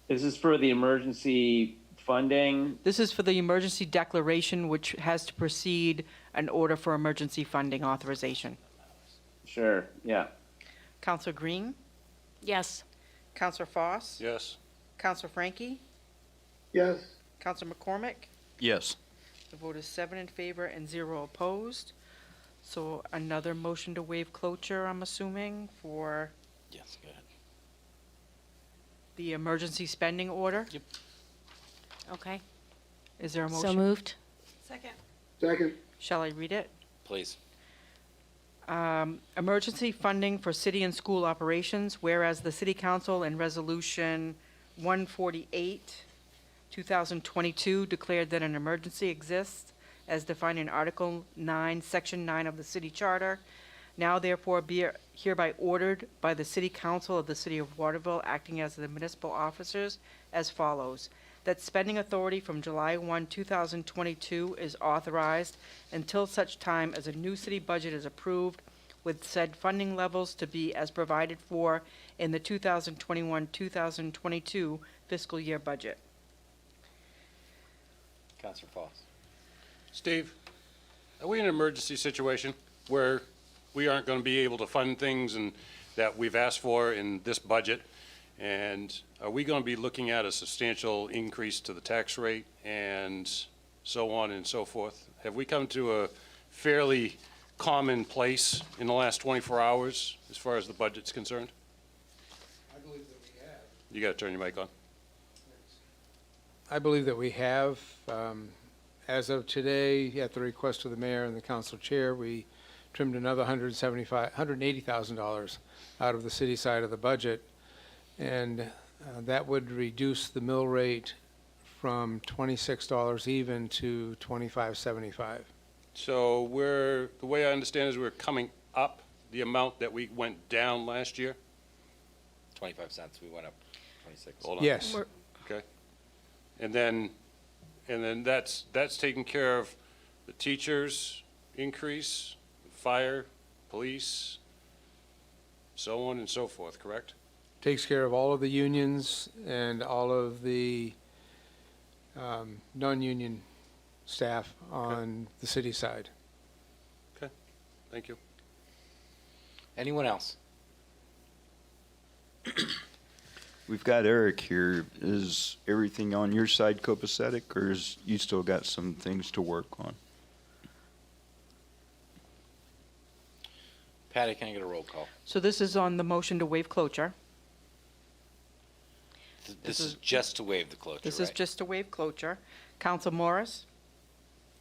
This is for the emergency funding. This is for the emergency declaration, which has to precede an order for emergency funding authorization. Sure, yeah. Counselor Green, Yes. Counselor Foss, Yes. Counselor Frankie, yes, Counselor McCormick. Yes. The vote is 7 in favor and 0 opposed. So another motion to waive cloture, I'm assuming, for Yes, go ahead. the emergency spending order. Yep. Okay. Is there a So motion? moved. Second. second, Shall I read it? Please. Emergency funding for city and school operations, whereas the City Council in Resolution 148, 2022 declared that an emergency exists as defined in Article 9, Section 9 of the City Charter. Now therefore be it hereby ordered by the City Council of the City of Waterville, acting as the municipal officers, as follows. That spending authority from July 1, 2022 is authorized until such time as a new city budget is approved, with said funding levels to be as provided for in the 2021-2022 fiscal year budget. Counselor Foss. Steve, are we in an emergency situation where we aren't going to be able to fund things and that we've asked for in this budget? And are we going to be looking at a substantial increase to the tax rate and so on and so forth? Have we come to a fairly common place in the last 24 hours as far as the budget's concerned? I believe that we have. You gotta turn your mic on. I believe that we have, as of today, at the request of the mayor and the council chair, we trimmed another $180,000 out of the city side of the budget. And that would reduce the mill rate from $26 even to $25.75. So the way I understand is we're coming up the amount that we went down last year? 25 cents, we went up 26. Hold on. Yes, We're- Okay. And then that's taking care of the teachers' increase, fire, police, so on and so forth, correct? takes care of all of the unions and all of the non-union staff on the city side. Thank you. Anyone else? We've got Eric here. Is everything on your side copacetic, or is you still got some things to work on? Patty, can I get a roll call? So this is on the motion to waive cloture. This is just to waive the cloture, This is right? just to waive cloture. Counsel Morris,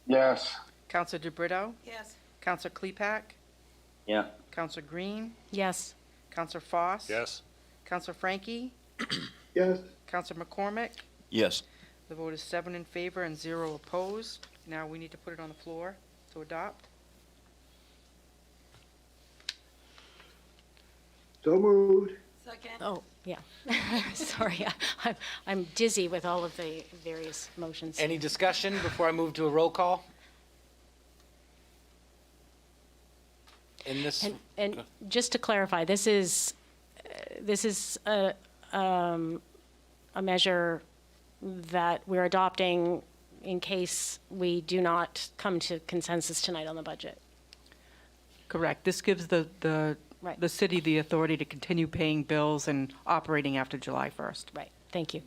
Yes. Counsel DeBrito, Yes. Counsel Klepak, Yeah. Counsel Green, Yes. Counsel Foss. Yes? Counsel Frankie, Yes, Counsel McCormick. Yes. The vote is 7 in favor and 0 opposed. Now we need to put it on the floor to adopt. so moved. Oh, yeah. Sorry, I'm dizzy with all of the various motions. Any discussion before I move to a roll call? In this, And just to clarify, this is a measure that we're adopting in case we do not come to consensus tonight on the budget. Correct. This gives the Right. the city the authority to continue paying bills and operating after July 1st, Right, thank you.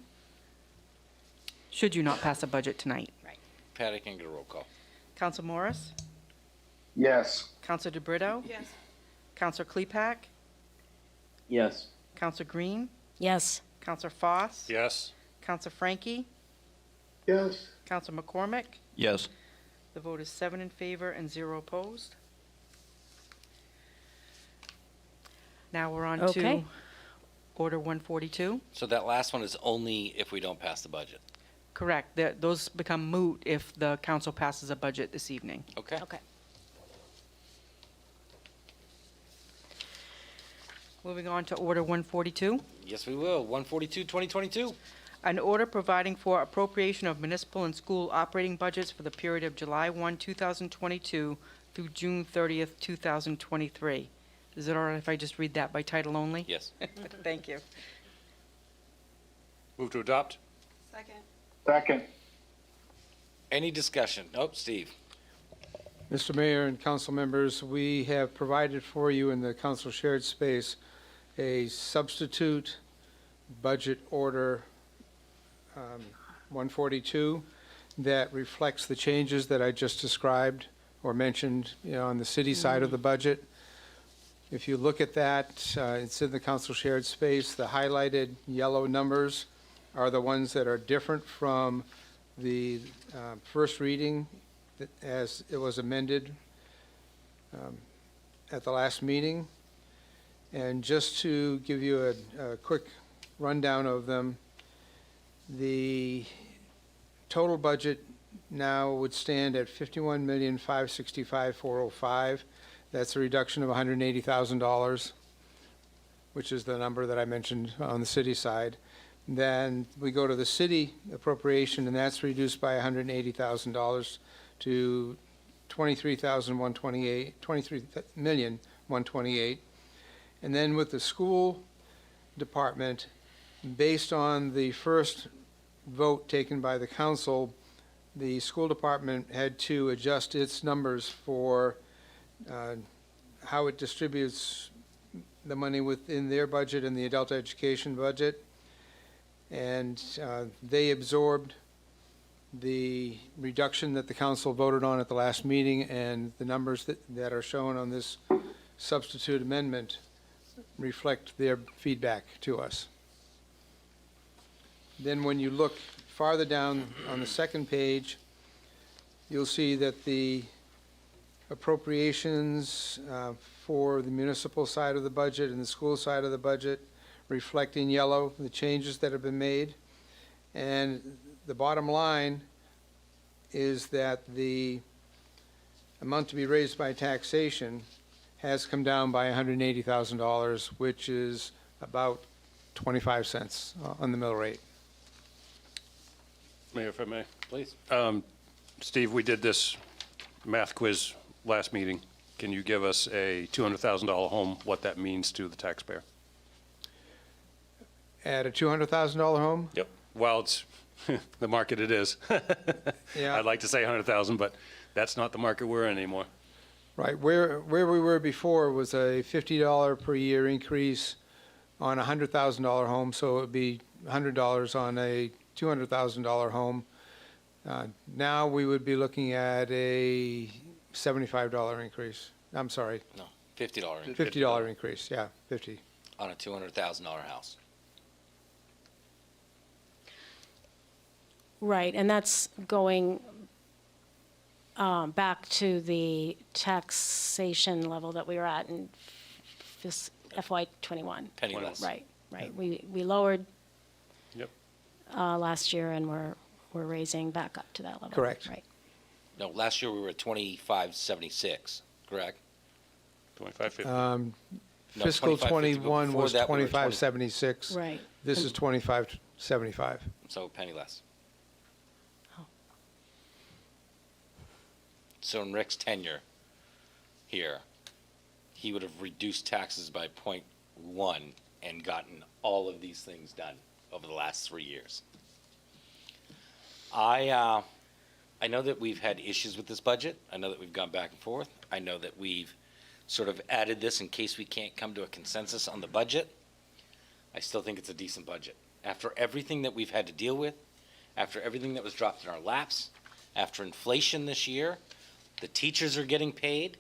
should you not pass a budget tonight. Patty, can I get a roll call? Counsel Morris, Yes. Counsel DeBrito. Yes. Counsel Klepak, Yes. Counsel Green, Yes. Counsel Foss. Yes? Counsel Frankie, Yes, Counsel McCormick. Yes. The vote is 7 in favor and 0 opposed. Now we're on to Okay. Order 142. So that last one is only if we don't pass the budget. Correct. Those become moot if the council passes a budget this evening. Okay? Okay. Moving on to Order 142. Yes, we will. 142, 2022. An order providing for appropriation of municipal and school operating budgets for the period of July 1, 2022 through June 30th, 2023. Is it all right if I just read that by title only? Yes. Thank you. Move to adopt? Second. Any discussion? Nope, Steve. Mr. Mayor and council members, we have provided for you in the council shared space a substitute budget order 142 that reflects the changes that I just described or mentioned, on the city side of the budget. If you look at that, it's in the council shared space. The highlighted yellow numbers are the ones that are different from the first reading as it was amended at the last meeting. And just to give you a quick rundown of them, the total budget now would stand at $51,565,405. That's a reduction of $180,000, which is the number that I mentioned on the city side. Then we go to the city appropriation, and that's reduced by $180,000 to $23,128. And then with the school department, based on the first vote taken by the council, the school department had to adjust its numbers for how it distributes the money within their budget and the adult education budget. And they absorbed the reduction that the council voted on at the last meeting, and the numbers that are shown on this substitute amendment reflect their feedback to us. Then when you look farther down on the second page, you'll see that the appropriations for the municipal side of the budget and the school side of the budget reflect in yellow the changes that have been made. And the bottom line is that the amount to be raised by taxation has come down by $180,000, which is about 25 cents on the mill rate. Mayor, if I may. Please. Steve, we did this math quiz last meeting. Can you give us a $200,000 home, what that means to the taxpayer? At a $200,000 home? Yep. Well, it's the market it is. Yeah. I'd like to say 100,000, but that's not the market we're in anymore. Right, where we were before was a $50 per year increase on a $100,000 home, so it would be $100 on a $200,000 home. Now we would be looking at a $75 increase. I'm sorry, No, $50 $50 increase, yeah, 50. on a $200,000 house. Right, and that's going back to the taxation level that we were at in FY '21. Penny less. Right, right. We lowered Yep. last year, and we're raising back up to that level. Correct. Right. No, last year we were at 2576, correct? 2550. No, Fiscal 25.50, but '21 before was that we were 25.76. Right. This is 25.75. So a penny less. Oh. So in Rick's tenure here, he would have reduced taxes by 0.1 and gotten all of these things done over the last 3 years. I know that we've had issues with this budget. I know that we've gone back and forth. I know that we've sort of added this in case we can't come to a consensus on the budget. I still think it's a decent budget. After everything that we've had to deal with, after everything that was dropped in our laps, after inflation this year, the teachers are getting paid,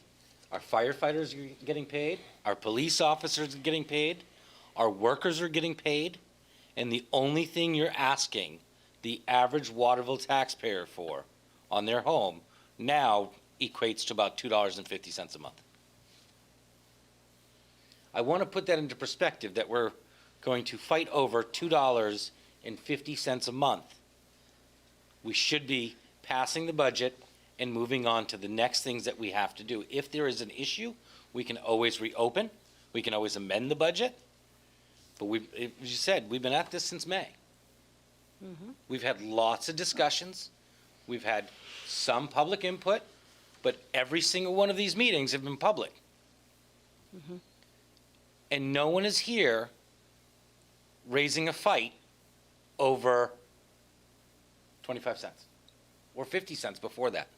our firefighters are getting paid, our police officers are getting paid, our workers are getting paid, and the only thing you're asking the average Waterville taxpayer for on their home now equates to about $2.50 a month. I want to put that into perspective, that we're going to fight over $2.50 a month. We should be passing the budget and moving on to the next things that we have to do. If there is an issue, we can always reopen, we can always amend the budget. But as you said, we've been at this since May. We've had lots of discussions. We've had some public input, but every single one of these meetings have been public. And no one is here raising a fight over 25 cents or 50 cents before that.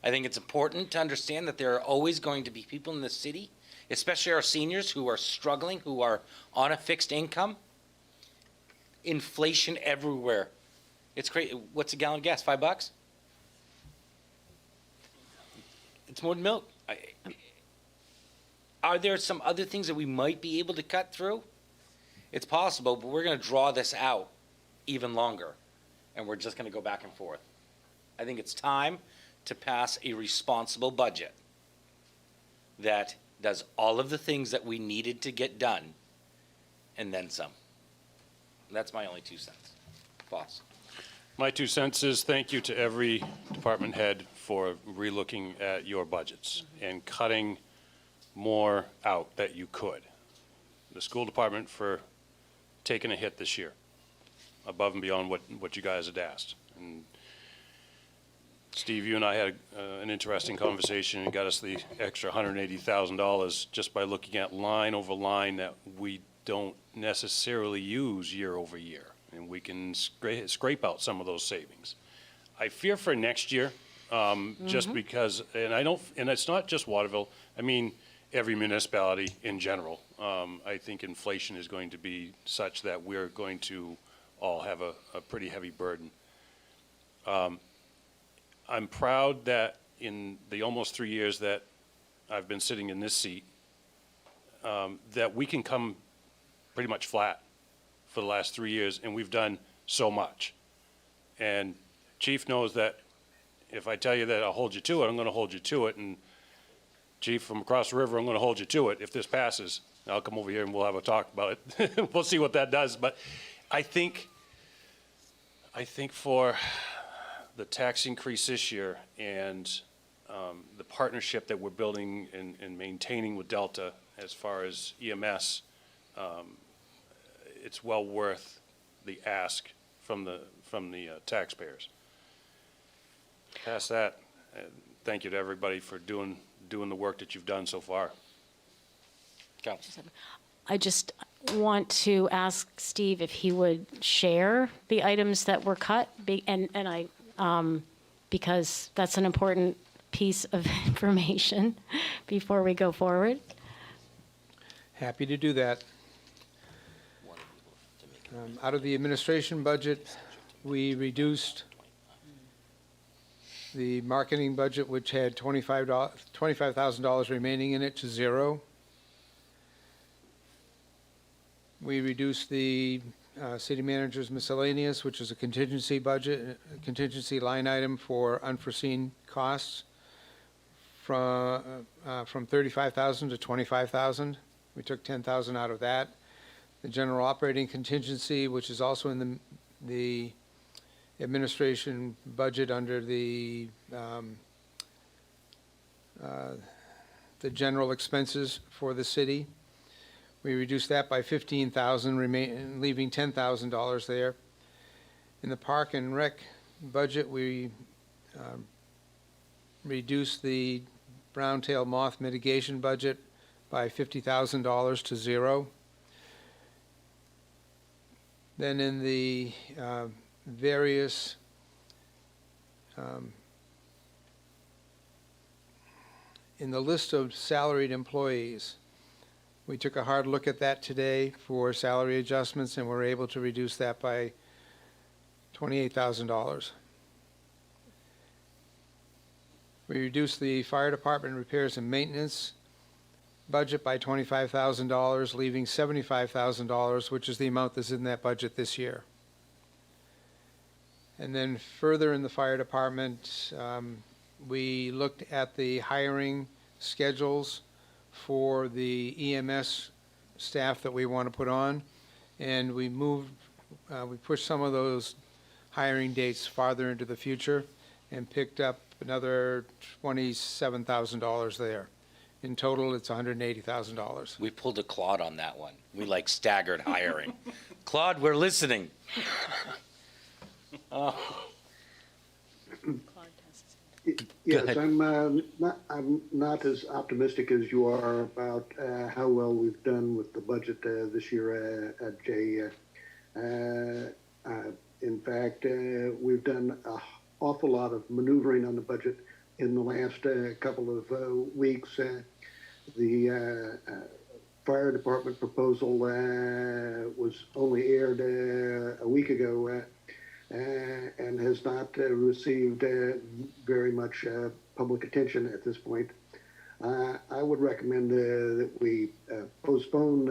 I think it's important to understand that there are always going to be people in the city, especially our seniors, who are struggling, who are on a fixed income. Inflation everywhere. It's crazy. What's a gallon of gas? $5? It's more than milk. Are there some other things that we might be able to cut through? It's possible, but we're going to draw this out even longer, and we're just going to go back and forth. I think it's time to pass a responsible budget that does all of the things that we needed to get done, and then some. That's my only 2 cents. Boss. My 2 cents is thank you to every department head for relooking at your budgets and cutting more out that you could. The school department for taking a hit this year, above and beyond what you guys had asked. And Steve, you and I had an interesting conversation and got us the extra $180,000 just by looking at line over line that we don't necessarily use year over year. And we can scrape out some of those savings. I fear for next year, just because, and it's not just Waterville, I mean, every municipality in general. I think inflation is going to be such that we're going to all have a pretty heavy burden. I'm proud that in the almost 3 years that I've been sitting in this seat, that we can come pretty much flat for the last 3 years, and we've done so much. And Chief knows that if I tell you that I'll hold you to it, I'm gonna hold you to it, and Chief, from across the river, I'm gonna hold you to it if this passes. I'll come over here and we'll have a talk about it. We'll see what that does, but I think for the tax increase this year and the partnership that we're building and maintaining with Delta as far as EMS, it's well worth the ask from the taxpayers. Past that, thank you to everybody for doing the work that you've done so far. Council. I just want to ask Steve if he would share the items that were cut, because that's an important piece of information before we go forward. Happy to do that. Out of the administration budget, we reduced the marketing budget, which had $25,000 remaining in it, to zero. We reduced the city manager's miscellaneous, which is a contingency budget, a contingency line item for unforeseen costs, from $35,000 to $25,000. We took $10,000 out of that. The general operating contingency, which is also in the administration budget under the general expenses for the city. We reduced that by $15,000, leaving $10,000 there. In the park and rec budget, we reduced the brown-tailed moth mitigation budget by $50,000 to zero. Then in the various in the list of salaried employees, we took a hard look at that today for salary adjustments, and we're able to reduce that by $28,000. We reduced the fire department repairs and maintenance budget by $25,000, leaving $75,000, which is the amount that's in that budget this year. And then further in the fire department, we looked at the hiring schedules for the EMS staff that we want to put on, and we pushed some of those hiring dates farther into the future and picked up another $27,000 there. In total, it's $180,000. We pulled a Claude on that one. We like staggered hiring. Claude, we're listening. Yes, ahead. I'm not as optimistic as you are about how well we've done with the budget this year, Jay. In fact, we've done an awful lot of maneuvering on the budget in the last couple of weeks. The fire department proposal was only aired a week ago and has not received very much public attention at this point. I would recommend that we postpone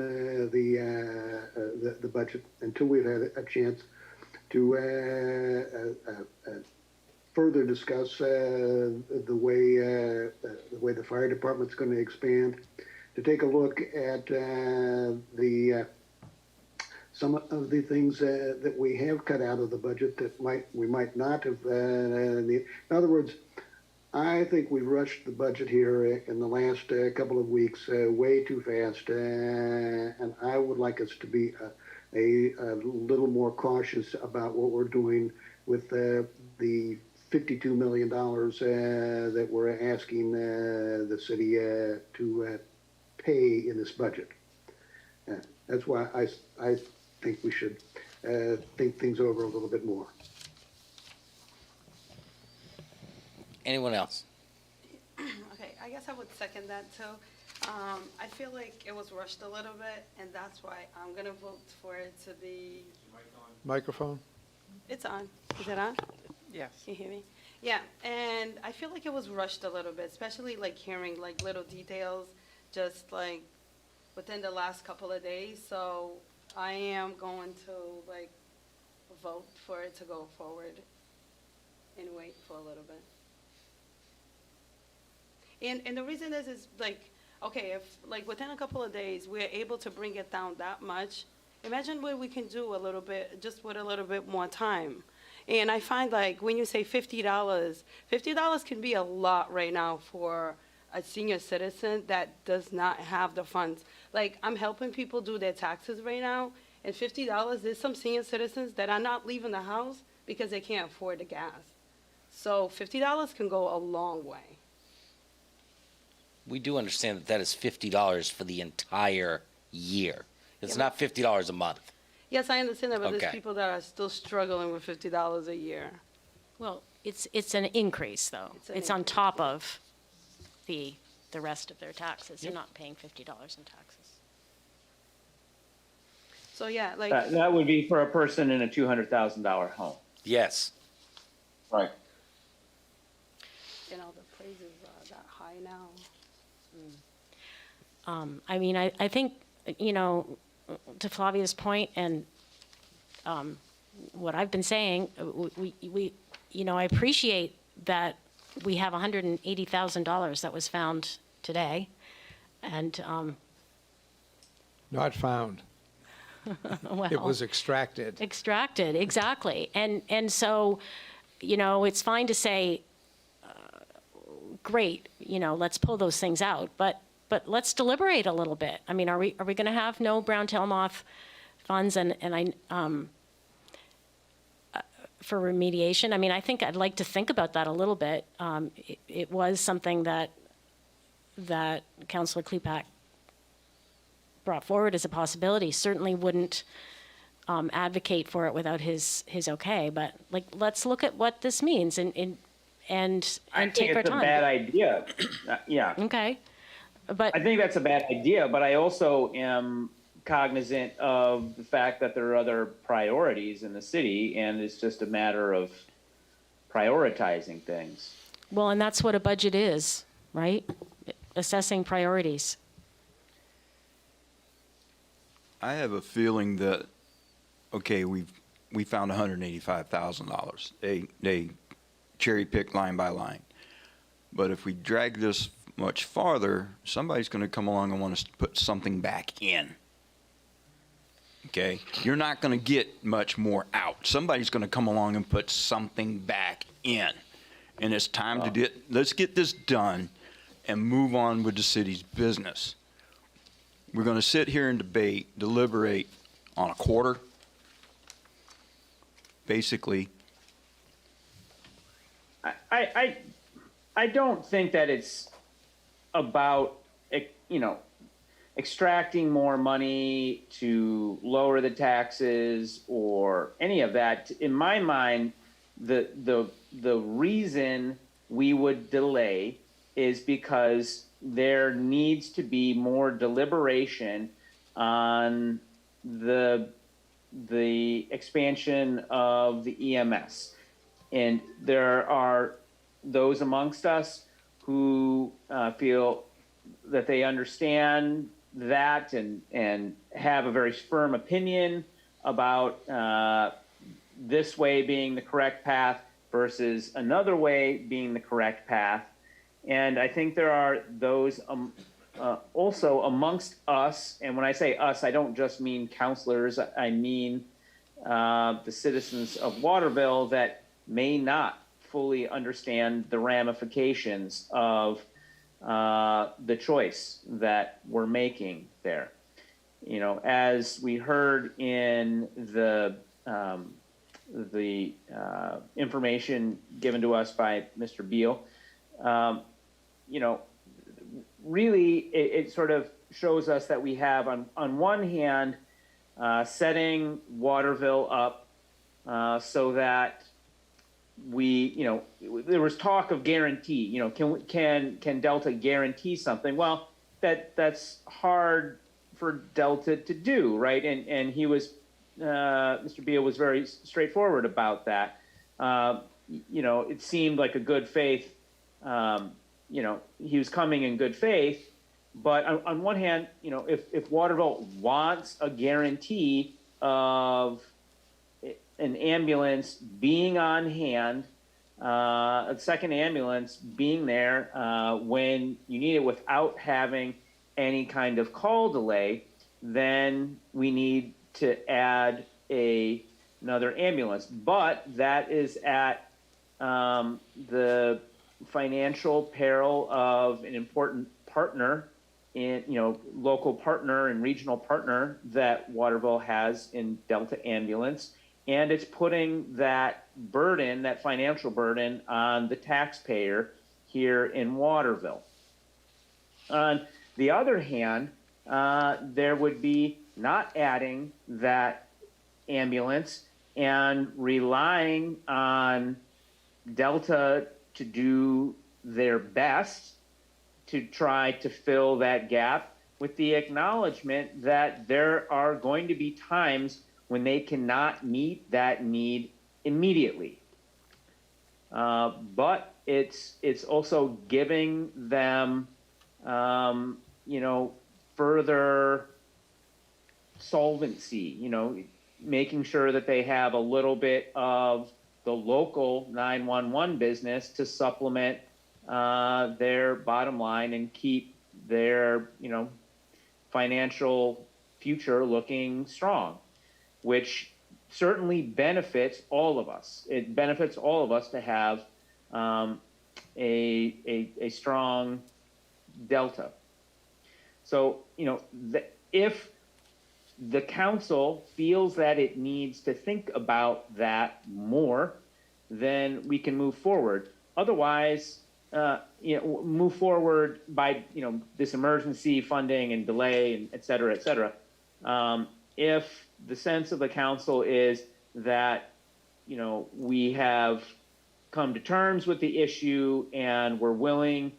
the budget until we've had a chance to further discuss the way the fire department's going to expand, to take a look at some of the things that we have cut out of the budget that we might not have. In other words, I think we rushed the budget here in the last couple of weeks way too fast, and I would like us to be a little more cautious about what we're doing with the $52 million that we're asking the city to pay in this budget. That's why I think we should think things over a little bit more. Anyone else? Okay, I guess I would second that too. I feel like it was rushed a little bit, and that's why I'm gonna vote for it to be. Microphone? It's on. Is it on? Yes. Can you hear me? Yeah, and I feel like it was rushed a little bit, especially like hearing like little details, just like within the last couple of days. So I am going to like vote for it to go forward and wait for a little bit. And the reason is like, okay, if like within a couple of days, we're able to bring it down that much, imagine what we can do a little bit, just with a little bit more time. And I find like when you say $50 can be a lot right now for a senior citizen that does not have the funds. Like I'm helping people do their taxes right now, and $50, there's some senior citizens that are not leaving the house because they can't afford the gas. So $50 can go a long way. We do understand that that is $50 for the entire year. It's not $50 a month. Yes, I understand that, but Okay. there's people that are still struggling with $50 a year. Well, it's an increase, though. It's an It's on increase, top of the rest of their taxes. They're not paying $50 in taxes. So yeah, like, That would be for a person in a $200,000 home. Yes. Right. you know, the prices are that high now. I mean, I think, you know, to Flavia's point and what I've been saying, we you know, I appreciate that we have $180,000 that was found today. And, Not found. well. It was extracted. Extracted, exactly. And so, you know, it's fine to say, great, you know, let's pull those things out, but let's deliberate a little bit. I mean, are we going to have no brown tail moth funds and for remediation? I mean, I think I'd like to think about that a little bit. It was something that Councilor Klepak brought forward as a possibility. Certainly wouldn't advocate for it without his okay, but like, let's look at what this means and I think take our it's a time. bad idea. Yeah. Okay, but I think that's a bad idea, but I also am cognizant of the fact that there are other priorities in the city, and it's just a matter of prioritizing things. well, and that's what a budget is, right? Assessing priorities. I have a feeling that, okay, we found $185,000. They cherry picked line by line. But if we drag this much farther, somebody's going to come along and want us to put something back in. Okay? You're not going to get much more out. Somebody's going to come along and put something back in. And it's time to let's get this done and move on with the city's business. We're going to sit here and deliberate on a quarter, basically. I don't think that it's about, you know, extracting more money to lower the taxes or any of that. In my mind, the reason we would delay is because there needs to be more deliberation on the expansion of the EMS. And there are those amongst us who feel that they understand that and have a very firm opinion about this way being the correct path versus another way being the correct path. And I think there are those also amongst us, and when I say us, I don't just mean councilors, I mean the citizens of Waterville that may not fully understand the ramifications of the choice that we're making there. You know, as we heard in the information given to us by Mr. Beal, you know, really it sort of shows us that we have on one hand setting Waterville up so that we, you know, there was talk of guarantee, you know, can Delta guarantee something? Well, that's hard for Delta to do, right? And he was, Mr. Beal was very straightforward about that. You know, it seemed like a good faith, you know, he was coming in good faith, but on one hand, if Waterville wants a guarantee of an ambulance being on hand, a second ambulance being there when you need it without having any kind of call delay, then we need to add another ambulance. But that is at the financial peril of an important partner local partner and regional partner that Waterville has in Delta Ambulance. And it's putting that burden, that financial burden, on the taxpayer here in Waterville. On the other hand, there would be not adding that ambulance and relying on Delta to do their best to try to fill that gap, with the acknowledgement that there are going to be times when they cannot meet that need immediately. But it's also giving them, further solvency, making sure that they have a little bit of the local 911 business to supplement their bottom line and keep their, financial future looking strong, which certainly benefits all of us. It benefits all of us to have a strong Delta. So, if the council feels that it needs to think about that more, then we can move forward. Otherwise, move forward by, this emergency funding and delay and et cetera, et cetera. If the sense of the council is that, we have come to terms with the issue and we're willing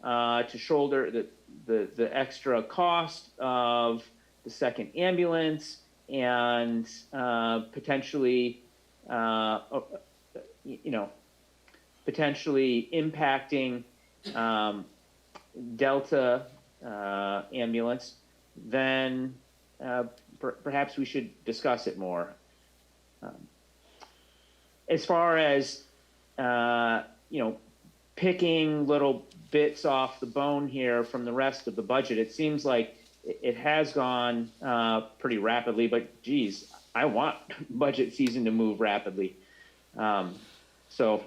to shoulder the extra cost of the second ambulance and potentially impacting Delta ambulance, then perhaps we should discuss it more. As far as picking little bits off the bone here from the rest of the budget, it seems like it has gone pretty rapidly, but geez, I want budget season to move rapidly. So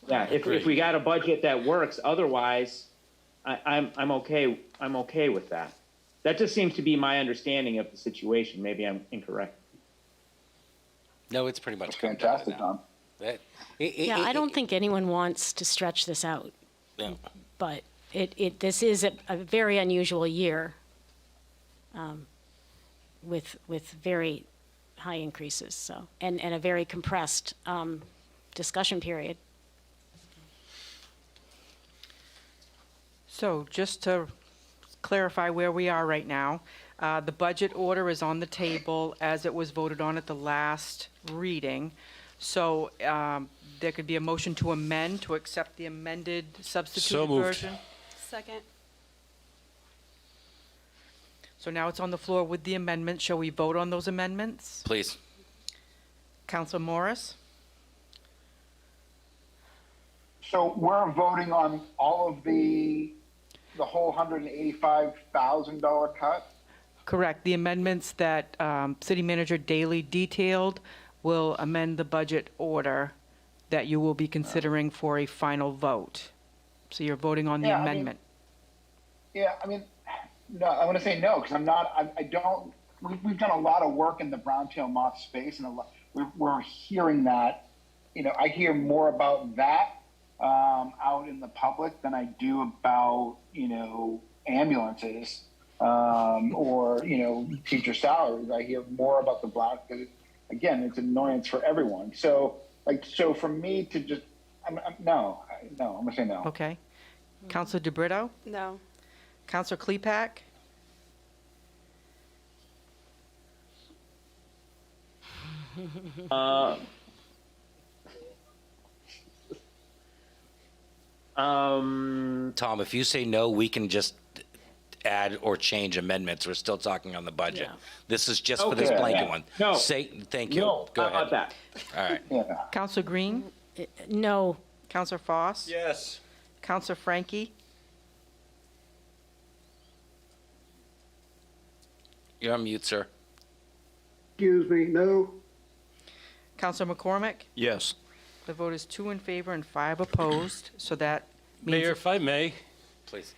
yeah, if we got a budget that works, otherwise I'm okay with that. That just seems to be my understanding of the situation. Maybe I'm incorrect. No, it's pretty much That's fantastic, Tom. Yeah, I don't think anyone wants to stretch this out, No. but this is a very unusual year with very high increases, so and a very compressed discussion period. So just to clarify where we are right now, the budget order is on the table as it was voted on at the last reading. So there could be a motion to amend, to accept the amended substituted moved. version. Second. So now it's on the floor with the amendment. Shall we vote on those amendments? Please. Counselor Morris? So we're voting on all of the whole $185,000 cut? Correct. The amendments that City Manager Daley detailed will amend the budget order that you will be considering for a final vote. So you're voting on the Yeah, I mean- amendment. No, I want to say no, because I don't, we've done a lot of work in the brown-tail moth space, and we're hearing that, I hear more about that out in the public than I do about, ambulances or, teacher salaries. I hear more about the block, because, again, it's an annoyance for everyone. So for me to just, no, I'm going to say no. Okay. Counselor DeBrito? No. Counselor Klepak? Tom, if you say no, we can just add or change amendments. We're still talking on the budget. Yeah. This is just for this Okay. blanket one. No. Thank you. No, Go how ahead. about that? All right. Yeah. Counselor Green, No, Counselor Foss, Yes. Counselor Frankie, You're on mute, sir. Excuse me, no? Counselor McCormick. Yes. The vote is 2 in favor and 5 opposed, so that means. Mayor, if I may, Please.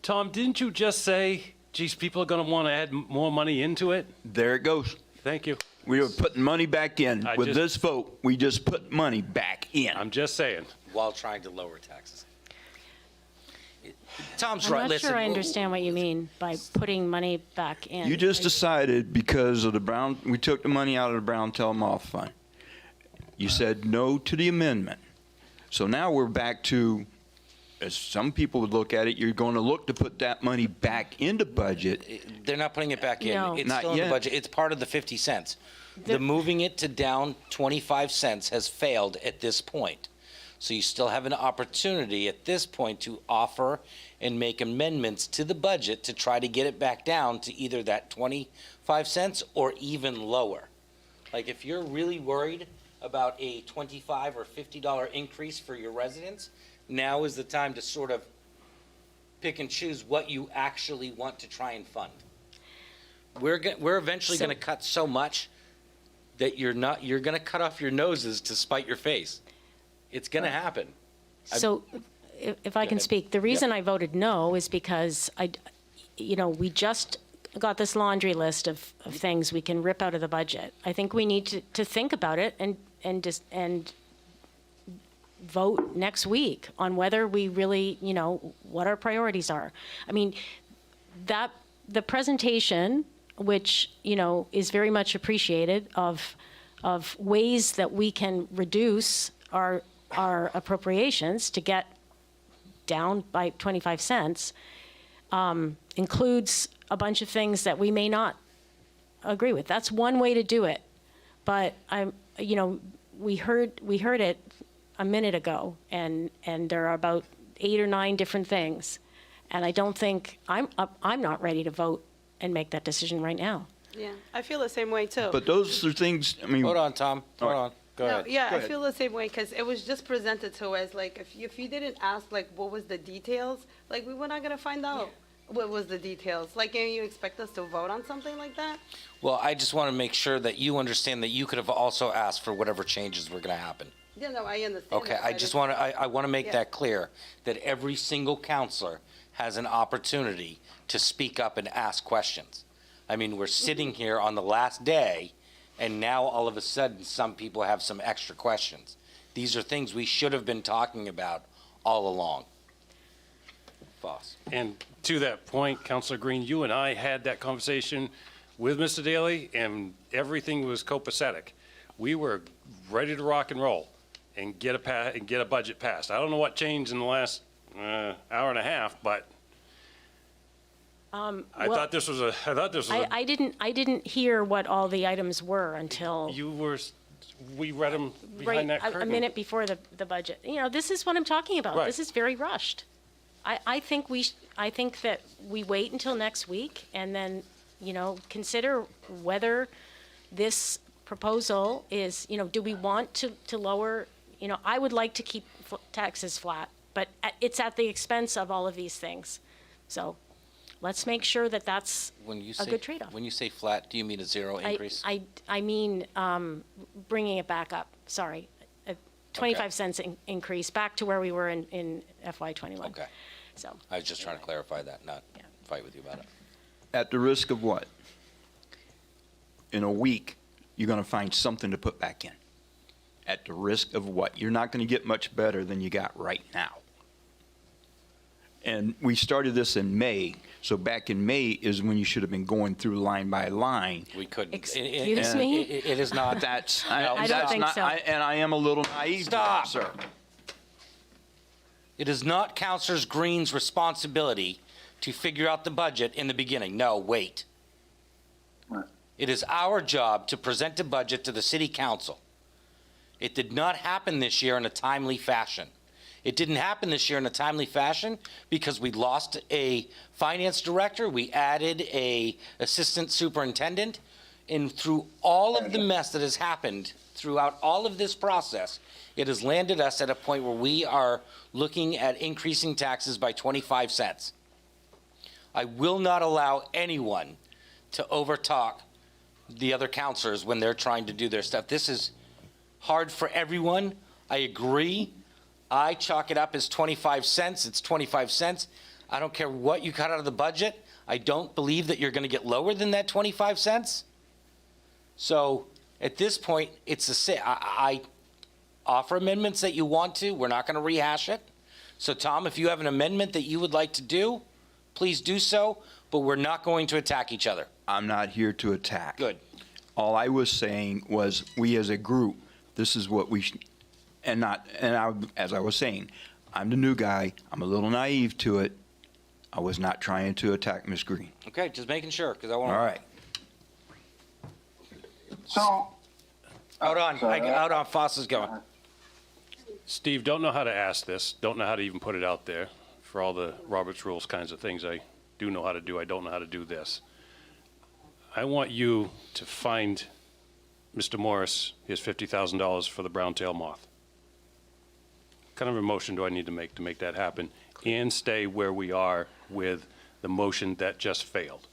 Tom, didn't you just say, geez, people are going to want to add more money into it? There it goes. Thank you. We are putting money back in. I With just- this vote, we just put money back in. I'm just saying. While trying to lower taxes. Tom's I'm right. not Listen. sure I understand what you mean by putting money back in. You just decided because of the Brown, we took the money out of the Brown Telemoff Fund. You said no to the amendment. So now we're back to, as some people would look at it, you're going to look to put that money back into budget. They're not putting it back in. No. It's Not still in the yet. budget. It's part of the 50 cents. The moving it to down 25 cents has failed at this point. So you still have an opportunity at this point to offer and make amendments to the budget to try to get it back down to either that 25 cents or even lower. Like if you're really worried about a $25 or $50 increase for your residents, now is the time to sort of pick and choose what you actually want to try and fund. We're eventually So- going to cut so much that you're going to cut off your noses to spite your face. It's going to happen. So, if I can ahead. speak, the reason I voted no is because we just got this laundry list of things we can rip out of the budget. I think we need to think about it and vote next week on whether we really, what our priorities are. I mean, the presentation, which, is very much appreciated of ways that we can reduce our appropriations to get down by 25 cents, includes a bunch of things that we may not agree with. That's one way to do it. But we heard it a minute ago, and there are about 8 or 9 different things, and I don't think I'm not ready to vote and make that decision right now. Yeah, I feel the same way too. But those are things, I mean. Hold on, Tom. Hold All right. on. Go No, ahead. yeah, Go I ahead. feel the same way because it was just presented to us like if you didn't ask like what was the details, like we were not gonna find out what was the details. Like, can you expect us to vote on something like that? Well, I just want to make sure that you understand that you could have also asked for whatever changes were going to happen. Yeah, no, I understand. Okay, that, I but just it's- want to, I want to make Yeah. that clear, that every single counselor has an opportunity to speak up and ask questions. I mean, we're sitting here on the last day, and now all of a sudden, some people have some extra questions. These are things we should have been talking about all along. Foss. And to that point, Counselor Green, you and I had that conversation with Mr. Daly, and everything was copacetic. We were ready to rock and roll and get a budget passed. I don't know what changed in the last hour and a half, but I thought this was I didn't hear what all the items were until we read them right behind that a curtain. minute before the budget. This is what I'm talking about. Right. This is very rushed. I think that we wait until next week and then, consider whether this proposal is, do we want to lower, I would like to keep taxes flat, but it's at the expense of all of these things. So let's make sure that that's When you a say, good trade-off. when you say flat, do you mean a zero increase? I mean, bringing it back up, sorry. A 25 cents increase back to where we were in FY '21. Okay. So, I was just trying to clarify that, not fight with you about it. At the risk of what? In a week, you're going to find something to put back in. At the risk of what? You're not going to get much better than you got right now. And we started this in May, so back in May is when you should have been going through line by line. We couldn't. Excuse me? It is not. That's, I don't think so. And I am a little naive, Stop. sir. It is not Councilor Green's responsibility to figure out the budget in the beginning. No, wait. It is our job to present a budget to the city council. It did not happen this year in a timely fashion. It didn't happen this year in a timely fashion because we lost a finance director, we added a assistant superintendent, and through all of the mess that has happened throughout all of this process, it has landed us at a point where we are looking at increasing taxes by 25 cents. I will not allow anyone to overtalk the other counselors when they're trying to do their stuff. This is hard for everyone. I agree. I chalk it up as 25 cents. It's 25 cents. I don't care what you cut out of the budget. I don't believe that you're going to get lower than that 25 cents. So at this point, I offer amendments that you want to. We're not going to rehash it. So Tom, if you have an amendment that you would like to do, please do so, but we're not going to attack each other. I'm not here to attack. Good. All I was saying was, we as a group, this is what we, as I was saying, I'm the new guy, I'm a little naive to it. I was not trying to attack Ms. Green. Okay, just making sure, because I want All to. right. So, Hold on, hold on, Foss is going. Steve, don't know how to ask this, don't know how to even put it out there. For all the Robert's Rules kinds of things I do know how to do, I don't know how to do this. I want you to find Mr. Morris his $50,000 for the brown-tail moth. What kind of a motion do I need to make that happen and stay where we are with the motion that just failed?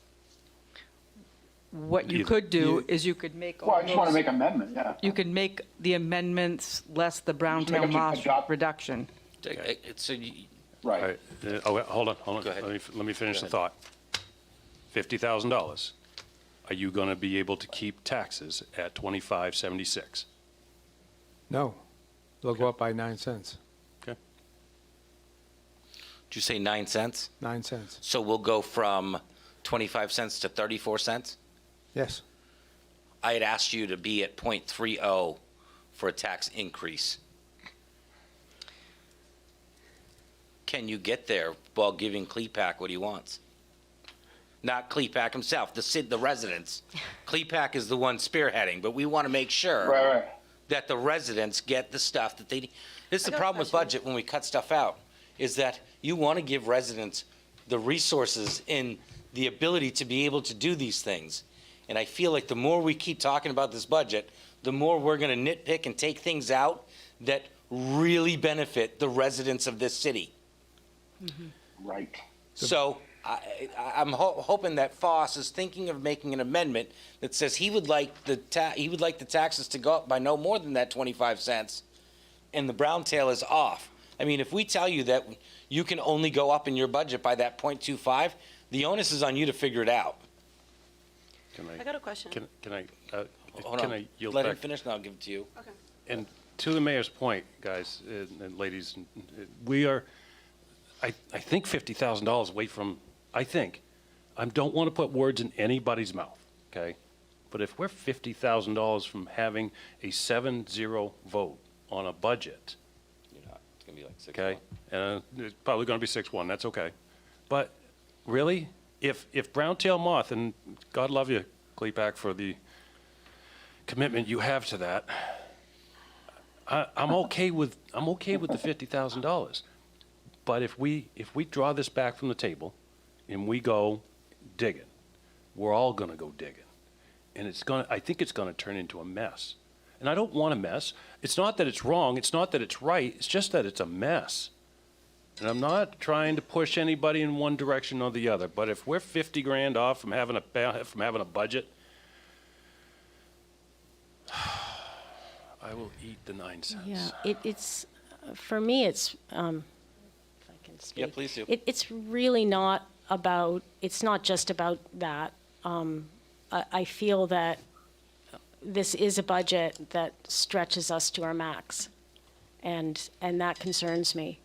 What you You- could do is you could make well, all I just want to those, make amendment, yeah. you could make the amendments less the brown tail Make it to moth adopt. reduction. So All Right. right, hold on. Go ahead. Let me finish Go the ahead. thought. $50,000. Are you going to be able to keep taxes at 25.76? No, they'll go up by 9 cents, did you say 9 cents? 9 cents. So we'll go from 25 cents to 34 cents? Yes, I had asked you to be at 0.30 for a tax increase. Can you get there while giving Clepac what he wants? Not Clepac himself, the residents. Clepac is the one spearheading, but we want to make sure Right. that the residents get the stuff that they need. This is I the got a problem with question. budget when we cut stuff out, is that you want to give residents the resources and the ability to be able to do these things. And I feel like the more we keep talking about this budget, the more we're going to nitpick and take things out that really benefit the residents of this city. Right. So I'm hoping that Foss is thinking of making an amendment that says he would like the taxes to go up by no more than that 25 cents, and the brown tail is off. I mean, if we tell you that you can only go up in your budget by that 0.25, the onus is on you to figure it out. I got a question. Can I Hold can on. I yield Let him back? finish, and I'll give it to you. Okay. And to the mayor's point, guys and ladies, we are, I think $50,000 away from, I don't want to put words in anybody's mouth, okay? But if we're $50,000 from having a 7-0 vote on a budget, You're not. It's going to be like 6. okay? It's probably going to be 6-1, that's okay. But really, if brown-tail moth, and God love you, Clepac, for the commitment you have to that, I'm okay with the $50,000. But if we draw this back from the table and we go digging, we're all going to go digging, and I think it's going to turn into a mess. And I don't want a mess. It's not that it's wrong. It's not that it's right. It's just that it's a mess. And I'm not trying to push anybody in one direction or the other. But if we're 50 grand off from having a budget, I will eat the 9 cents. Yeah, it's, for me, it's, if I can speak. Yeah, please do. It's really not about, it's not just about that. I feel that this is a budget that stretches us to our max, and that concerns me.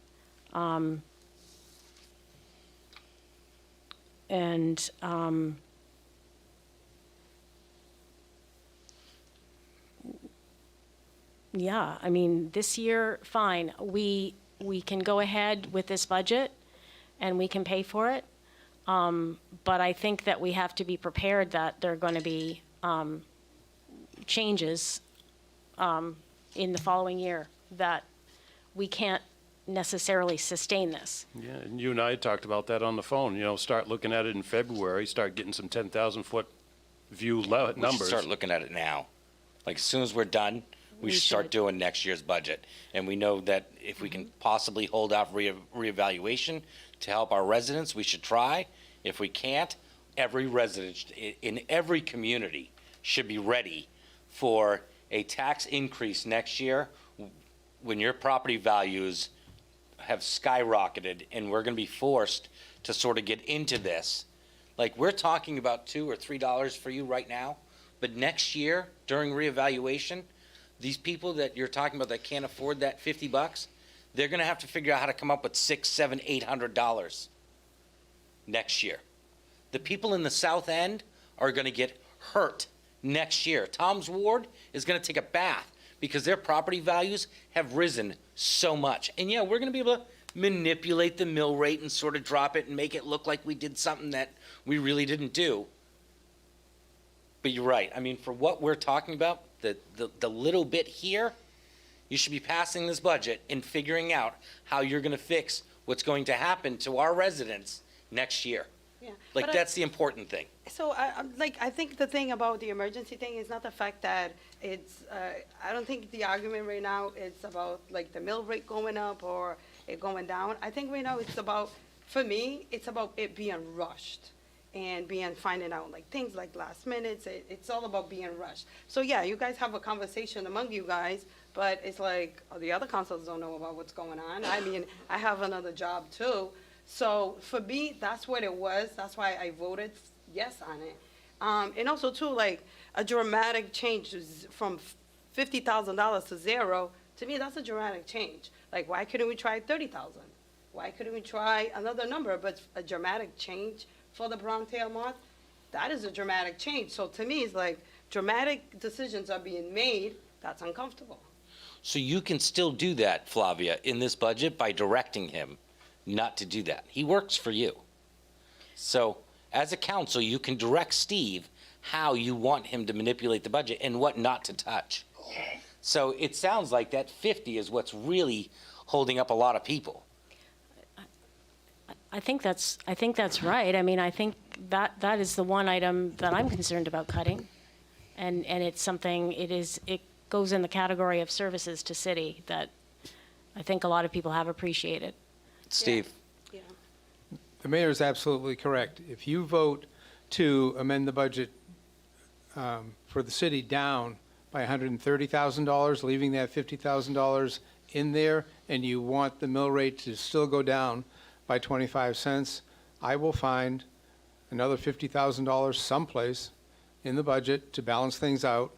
Yeah, I mean, this year, fine, we can go ahead with this budget and we can pay for it. But I think that we have to be prepared that there are going to be changes in the following year that we can't necessarily sustain this. Yeah, and you and I talked about that on the phone, start looking at it in February, start getting some 10,000-foot view We should numbers. start looking at it now. Like, as soon as we're done, we should start doing next year's budget. And we know that if we can possibly hold off reevaluation to help our residents, we should try. If we can't, every resident in every community should be ready for a tax increase next year when your property values have skyrocketed and we're going to be forced to sort of get into this. Like, we're talking about $2 or $3 for you right now, but next year during reevaluation, these people that you're talking about that can't afford that $50, they're going to have to figure out how to come up with $600, $700, $800 next year. The people in the South End are going to get hurt next year. Tom's Ward is going to take a bath because their property values have risen so much. And yeah, we're going to be able to manipulate the mill rate and sort of drop it and make it look like we did something that we really didn't do. But you're right. I mean, for what we're talking about, the little bit here, you should be passing this budget and figuring out how you're going to fix what's going to happen to our residents next year. Yeah. Like, But that's the important thing. So I think the thing about the emergency thing is not the fact that it's, I don't think the argument right now is about like the mill rate going up or it going down. I think right now it's about, for me, it's about it being rushed and finding out like things like last minutes. It's all about being rushed. So yeah, you guys have a conversation among you guys, but it's like, the other councils don't know about what's going on. I mean, I have another job too. So for me, that's what it was. That's why I voted yes on it. And also too, like a dramatic change from $50,000 to zero. To me, that's a dramatic change. Like, why couldn't we try 30,000? Why couldn't we try another number? But a dramatic change for the brown-tailed moth, that is a dramatic change. So to me, it's like dramatic decisions are being made. That's uncomfortable. So you can still do that, Flavia, in this budget by directing him not to do that. He works for you. So as a council, you can direct Steve how you want him to manipulate the budget and what not to touch. So it sounds like that 50 is what's really holding up a lot of people. I think that's right. I mean, I think that is the one item that I'm concerned about cutting. And it's something, it goes in the category of services to city that I think a lot of people have appreciated. Steve? Yeah. The mayor is absolutely correct. If you vote to amend the budget for the city down by $130,000, leaving that $50,000 in there, and you want the mill rate to still go down by 25 cents, I will find another $50,000 someplace in the budget to balance things out,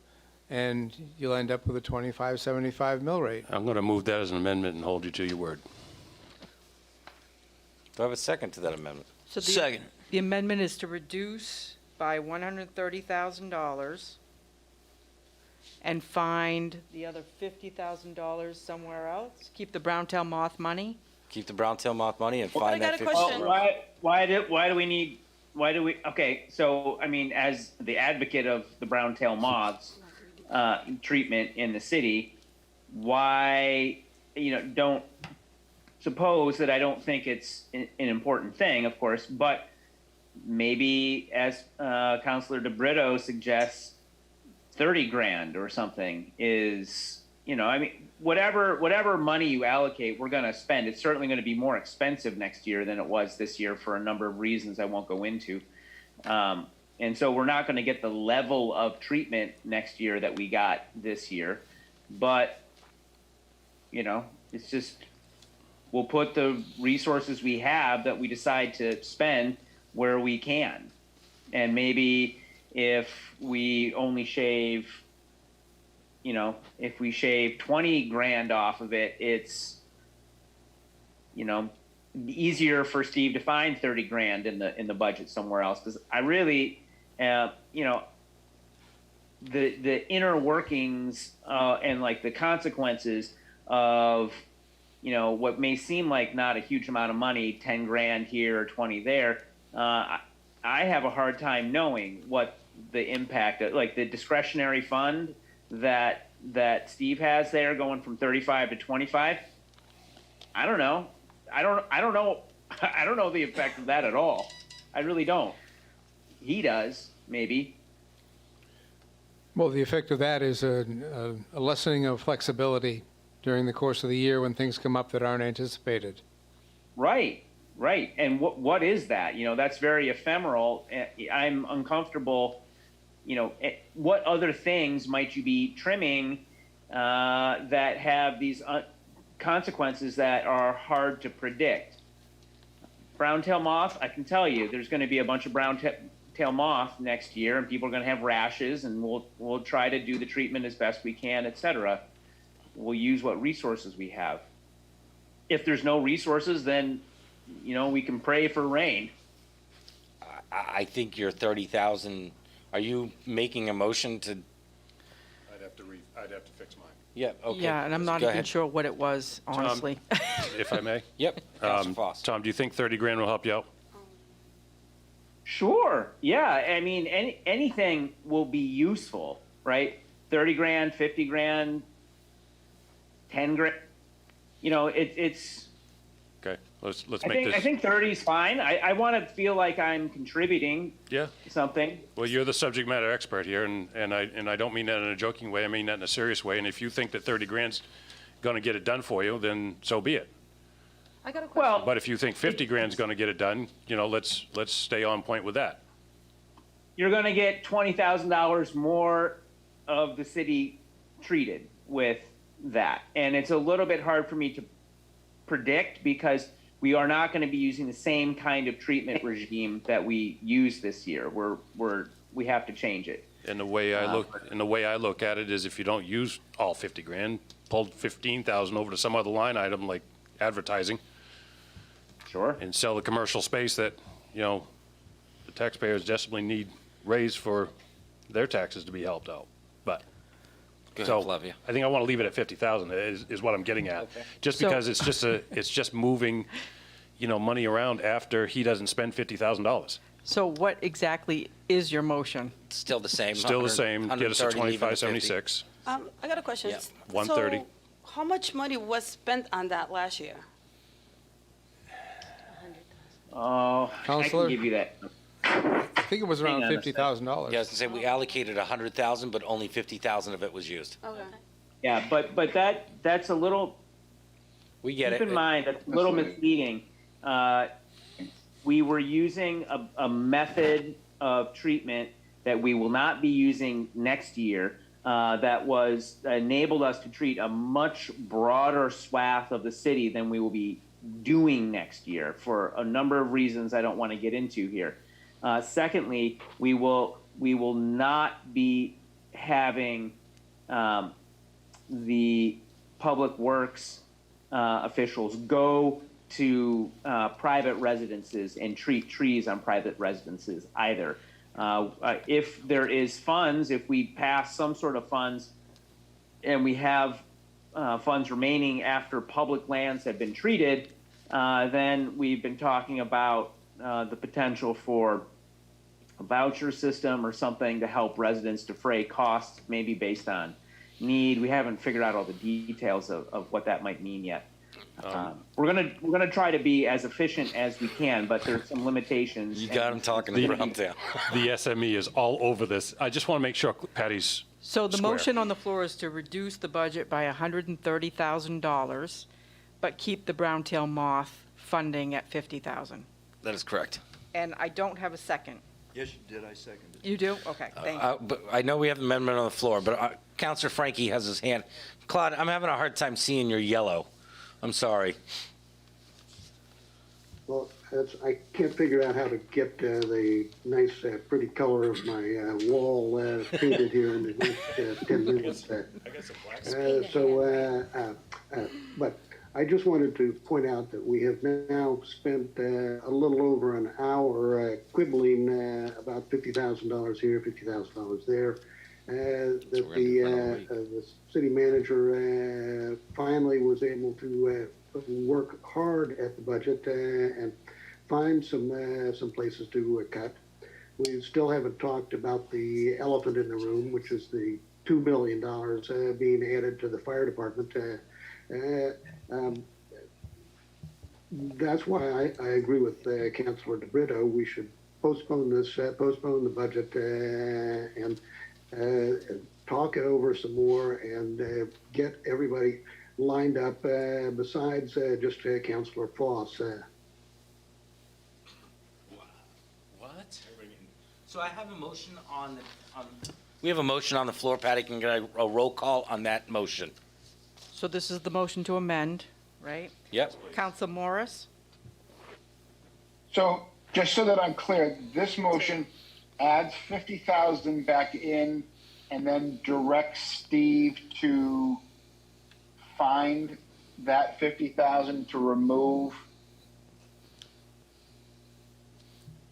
and you'll end up with a 25.75 mill rate. I'm going to move that as an amendment and hold you to your word. Do I have a second to that amendment? So the amendment is to reduce by $130,000 and find the other $50,000 somewhere else? Keep the brown-tail moth money? Keep the brown-tail moth money and Well, I find got that a 50. question. Why do we, okay, so, I mean, as the advocate of the brown-tail moths, treatment in the city, why, don't suppose that I don't think it's an important thing, of course, but maybe as Councilor DeBrito suggests, 30 grand or something is, I mean, whatever money you allocate, we're going to spend. It's certainly going to be more expensive next year than it was this year for a number of reasons I won't go into. And so we're not going to get the level of treatment next year that we got this year. But, it's just, we'll put the resources we have that we decide to spend where we can. And maybe if we only shave, if we shave 20 grand off of it, it's, easier for Steve to find 30 grand in the budget somewhere else. Because I really, the inner workings and like the consequences of, what may seem like not a huge amount of money, 10 grand here or 20 there. I have a hard time knowing what the impact, like the discretionary fund that Steve has there going from 35 to 25. I don't know. I don't know. I don't know the effect of that at all. I really don't. He does, maybe. Well, the effect of that is a lessening of flexibility during the course of the year when things come up that aren't anticipated. Right, right. And what is that? You know, that's very ephemeral. I'm uncomfortable. You know, what other things might you be trimming that have these consequences that are hard to predict? Brown-tail moth, I can tell you, there's going to be a bunch of brown-tail moth next year, and people are going to have rashes, and we'll try to do the treatment as best we can, et cetera. We'll use what resources we have. If there's no resources, then, you know, we can pray for rain. I think your 30,000, are you making a motion to, I'd have to fix mine. yeah, okay. Yeah, and I'm not Go even ahead. sure what it was, honestly. If I may. Yep, Counselor Foss. Tom, do you think 30 grand will help you out? Sure. Yeah. I mean, anything will be useful, right? 30 grand, 50 grand, 10 grand. You know, it's. Okay, let's I make this. think 30 is fine. I want to feel like I'm contributing Yeah. something. Well, you're the subject matter expert here, and I don't mean that in a joking way. I mean that in a serious way. And if you think that 30 grand's going to get it done for you, then so be it. I got a question. Well, But if you think 50 grand's going to get it done, you know, let's stay on point with that. you're going to get $20,000 more of the city treated with that. And it's a little bit hard for me to predict because we are not going to be using the same kind of treatment regime that we used this year. We have to change it. And the way I look at it is if you don't use all 50 grand, pull 15,000 over to some other line item like advertising Sure. and sell the commercial space that, you know, the taxpayers desperately need raised for their taxes to be helped out. But Go ahead, so Flavia. I think I want to leave it at 50,000 is what I'm getting at. Just So- because it's just moving, you know, money around after he doesn't spend $50,000. So what exactly is your motion? Still the same. Still the same, get us to 130, leaving the 50. 2576. I got a question. Yeah, 130. So, how much money was spent on that last year? Oh, I Counselor? can give you that. I think it was around Hang on a $50,000. Yeah, I was gonna say, we allocated 100,000, but only 50,000 of it was used. Okay. Yeah, but that's a little. We get Keep it. in mind, that's a little misleading. We were using a method of treatment that we will not be using next year that was enabled us to treat a much broader swath of the city than we will be doing next year for a number of reasons I don't want to get into here. Secondly, we will not be having the public works officials go to private residences and treat trees on private residences either. If there is funds, if we pass some sort of funds and we have funds remaining after public lands have been treated, then we've been talking about the potential for a voucher system or something to help residents defray costs, maybe based on need. We haven't figured out all the details of what that might mean yet. We're gonna try to be as efficient as we can, but there's some limitations. You got him talking around there. The SME is all over this. I just want to make sure Patty's So the square. motion on the floor is to reduce the budget by $130,000, but keep the brown tail moth funding at $50,000. That is correct. And I don't have a second. Yes, you did. I seconded it. You do? Okay, thank you. But I know we have an amendment on the floor, but Counselor Frankie has his hand. Claude, I'm having a hard time seeing your yellow. I'm sorry. Well, I can't figure out how to get the nice, pretty color of my wall painted here in the next 10 minutes. But I just wanted to point out that we have now spent a little over an hour quibbling about $50,000 here, $50,000 there. That the city manager finally was able to work hard at the budget and find some places to cut. We still haven't talked about the elephant in the room, which is the $2 million being added to the fire department. that's why I agree with Councilor DeBrito. We should postpone this, postpone the budget and talk it over some more and get everybody lined up besides just Councilor Foss. What? So I have a motion we have a motion on the floor. Patty, can get a roll call on that motion? So this is the motion to amend, right? Yep. Counsel Morris, So just so that I'm clear, this motion adds 50,000 back in and then directs Steve to find that 50,000 to remove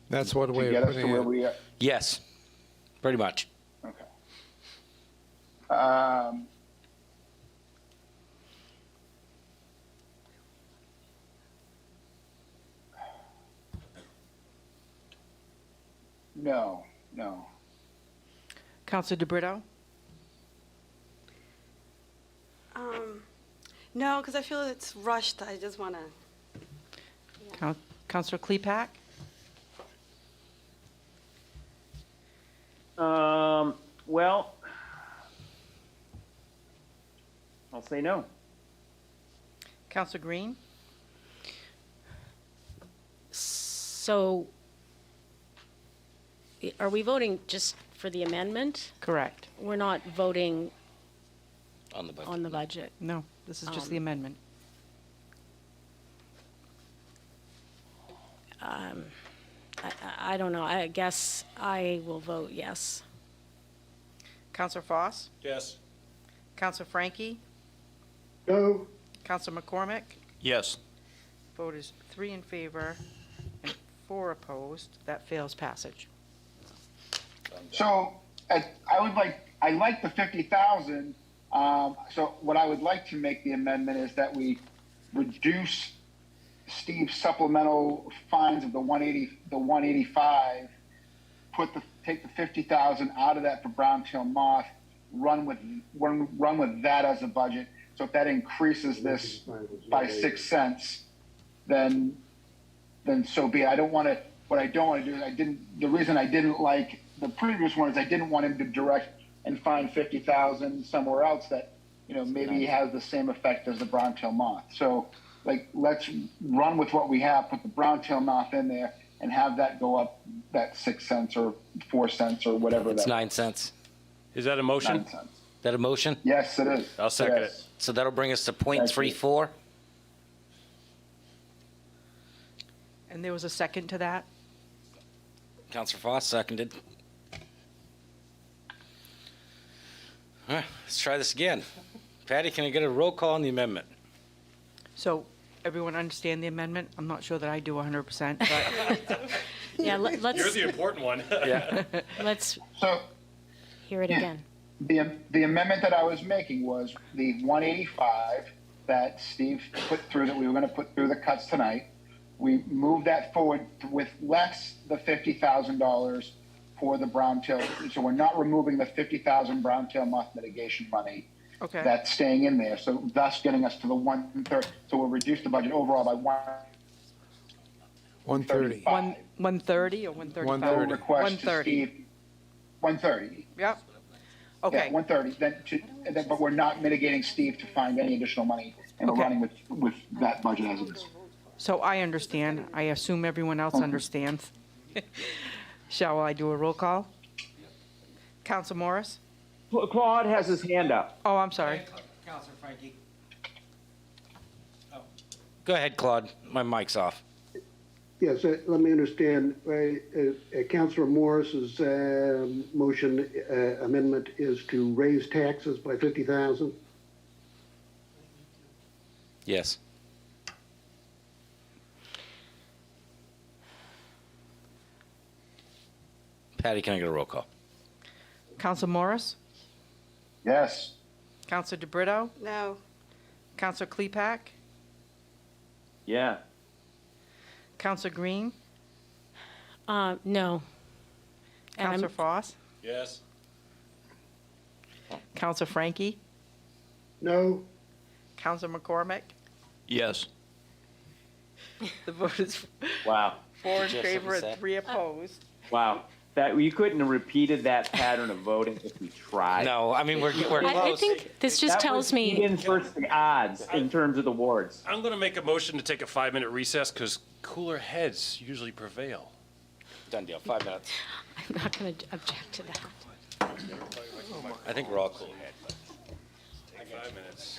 That's one to way get of us to putting where it. we are. Yes, pretty much. Okay. No, no. Counsel DeBrito, No, because I feel it's rushed. I just want to. Counsel Klepak, Well, I'll say no. Counsel Green, So, are we voting just for the amendment? correct. We're not voting On the budget. on the budget. No, this is just the amendment. I don't know. I guess I will vote yes. Counselor Foss, Yes. Counselor Frankie, No, Counselor McCormick. Yes. Vote is 3 in favor and 4 opposed. That fails passage. So I like the 50,000. So what I would like to make the amendment is that we reduce Steve's supplemental fines of the 185, take the 50,000 out of that for brown-tail moth, run with that as a budget. So if that increases this by 6 cents, then so be it. What I don't want to do is the reason I didn't like the previous one is I didn't want him to direct and find 50,000 somewhere else that, maybe has the same effect as the brown-tail moth. So let's run with what we have, put the brown-tail moth in there and have that go up that 6 cents or 4 cents or whatever It's that 9 cents. Is that a motion? 9 cents. That a motion? Yes, it is. I'll second Yes. So that'll bring us to Thank you. .34. And there was a second to that? Counselor Foss seconded. Let's try this again. Patty, can I get a roll call on the amendment? So everyone understand the amendment? I'm not sure that I do 100%, but Yeah, let's important one. Yeah. let's So hear it again. the amendment that I was making was the 185 that Steve put through, that we were going to put through the cuts tonight. We moved that forward with less the $50,000 for the brown tail. So we're not removing the 50,000 brown tail moth mitigation money. okay. That's staying in there. So thus getting us to the 130. So we'll reduce the budget overall by 130. 135. 130 or 135? 130. Request to 130. Steve, 130. Yep. Yeah, Okay, 130. But we're not mitigating Steve to find any additional money, and we're Okay. running with that budget as it is. so I understand. I assume everyone else understands. Shall I do a roll call? Counsel Morris? Claude has his hand up. Oh, I'm sorry. Counselor Frankie. Go ahead, Claude. My mic's off. yes, let me understand. Councilor Morris's motion amendment is to raise taxes by 50,000. Yes. Patty, can I get a roll call? Counsel Morris? Yes. Counsel DeBrito? No. Counsel Klepak? Yeah. Counsel Green? No. And I'm- Counsel Foss? Yes. Counsel Frankie? No, Counsel McCormick? Yes. The vote is Wow, 4 in Did you have favor something to and say? 3 opposed. wow. That, you couldn't have repeated that pattern of voting if we tried. No, I mean, we're I close. think this just That tells was me, Eden's versus the odds in terms of the wards. I'm going to make a motion to take a 5-minute recess because cooler heads usually prevail. Done deal, 5 minutes. I'm not going to object to that. I think we're all cool. Take 5 minutes.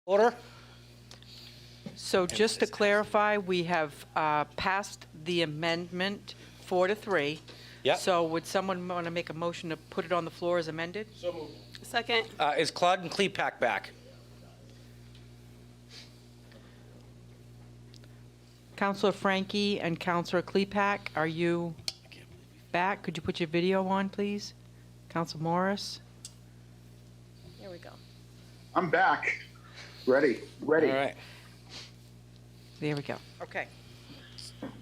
Order? So just to clarify, we have passed the amendment 4-3. Yep. So would someone want to make a motion to put it on the floor as amended? Second. Is Claude and Klepak back? Counselor Frankie and Counselor Klepak, are you back? Could you put your video on, please? Counselor Morris? There we go. I'm back. Ready. All right. There we go. Okay.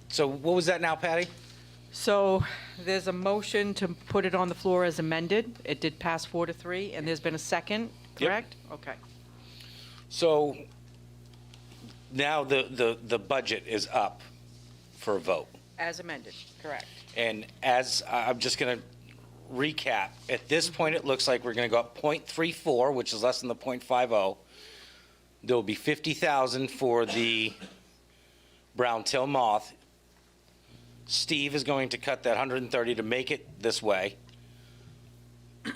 So what was that now, Patty? So there's a motion to put it on the floor as amended. It did pass 4-3, and there's been a second, Yep. correct? Okay. So now the budget is up for a vote. As amended, correct. And as, I'm just going to recap, at this point, it looks like we're going to go up .34, which is less than the .50. There will be 50,000 for the brown-tail moth. Steve is going to cut that 130 to make it this way.